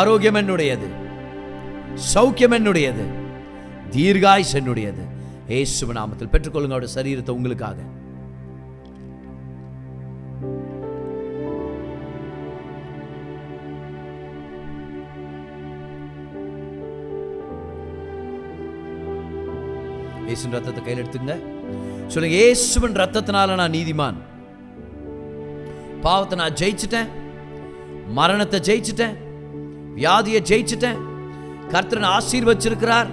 ஆரோக்கியம் என்னுடையது, சௌக்கியம் என்னுடையது, தீர்காயுஸ் என்னுடையது. இயேசுவின் நாமத்தில் பெற்றுக்கொள்ளுங்க அவருடைய சரீரத்தை உங்களுக்காக. இயேசுவின் ரத்தத்தை கையில் எடுத்துங்க. சொல்லுங்க, இயேசுவின் ரத்தத்தினால நான் நீதிமான். பாவத்தை நான் ஜெயிச்சிட்டேன், மரணத்தை ஜெயிச்சிட்டேன், வியாதியை ஜெயிச்சிட்டேன். கர்த்தர் ஆசீர்வச்சிருக்கிறார்.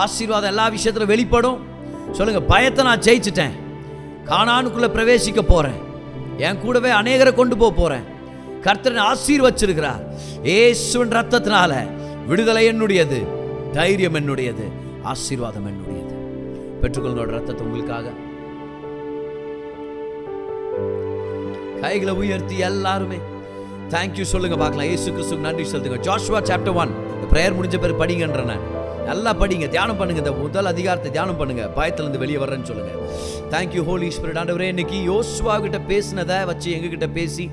ஆசீர்வாதம் எல்லா விஷயத்திலும் வெளிப்படும். சொல்லுங்க, பயத்தை நான் ஜெயிச்சிட்டேன். கானானுக்குள்ள பிரவேசிக்க போறேன். என் கூடவே அநேகரை கொண்டு போறேன். கர்த்தர் ஆசீர்வச்சிருக்கிறார். இயேசுவின் ரத்தத்தினால விடுதலை என்னுடையது, தைரியம் என்னுடையது, ஆசீர்வாதம் என்னுடையது. பெற்றுக்கொள்ளுங்க ரத்தத்தை உங்களுக்காக. கைகளை உயர்த்தி எல்லாருமே தேங்க்யூ சொல்லுங்க பார்க்கலாம். இயேசு கிறிஸ்துவுக்கு நன்றி செலுத்துங்க. ஜோஷுவா சாப்டர் 1 இந்த பிரேயர் முடிஞ்ச பிறகு படிங்கன்றேன். நல்லா படிங்க, தியானம் பண்ணுங்க. இந்த முதல் அதிகாரத்தை தியானம் பண்ணுங்க. பயத்திலிருந்து வெளியே வர்றேன்னு சொல்லுங்க. Thank you holy spirit. ஆண்டவரே, இன்னைக்கு யோசுவா கிட்ட பேசினதை வச்சு எங்ககிட்ட பேசி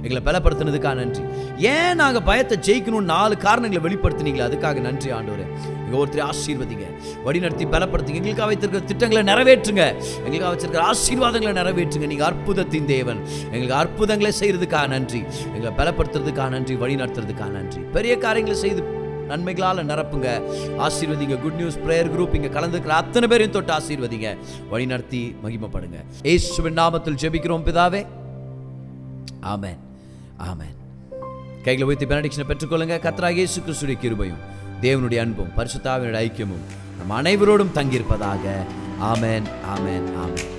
எங்களை பலப்படுத்தினதுக்காக நன்றி. ஏன் நாங்கள் பயத்தை ஜெயிக்கணும்னு 4 காரணங்களை வெளிப்படுத்தினீங்களே, அதுக்காக நன்றி ஆண்டவரே. எங்கள் ஒருத்தரை ஆசீர்வதிங்க, வழிநடத்தி பலப்படுத்துங்க. எங்களுக்காக வைத்திருக்கிற திட்டங்களை நிறைவேற்றுங்க. எங்களுக்காக வச்சிருக்கிற ஆசீர்வாதங்களை நிறைவேற்றுங்க. நீங்கள் அற்புதத்தின் தேவன். எங்களுக்கு அற்புதங்களை செய்யறதுக்காக நன்றி. எங்களை பலப்படுத்துறதுக்காக நன்றி, வழி நடத்துறதுக்காக நன்றி. பெரிய காரியங்களை செய்து நன்மைகளால் நிரப்புங்க. ஆசீர்வதிங்க. குட் நியூஸ் பிரேயர் குரூப் இங்கே கலந்துக்கிற அத்தனை பேரையும் தொட்டு ஆசீர்வதிங்க, வழி நடத்தி மகிமைப்படுங்க. இயேசுவின் நாமத்தில் ஜெபிக்கிறோம் பிதாவே, ஆமென், ஆமென். கைகளை உயர்த்தி பெனடிக்ஷனை பெற்றுக்கொள்ளுங்க. கர்த்தராகிய இயேசு கிறிஸ்துவின் கிருபையும் தேவனுடைய அன்பும் பரிசுத்த ஆவியினுடைய ஐக்கியமும் நம் அனைவரோடும் தங்கியிருப்பதாக. ஆமென், ஆமென், ஆமென்.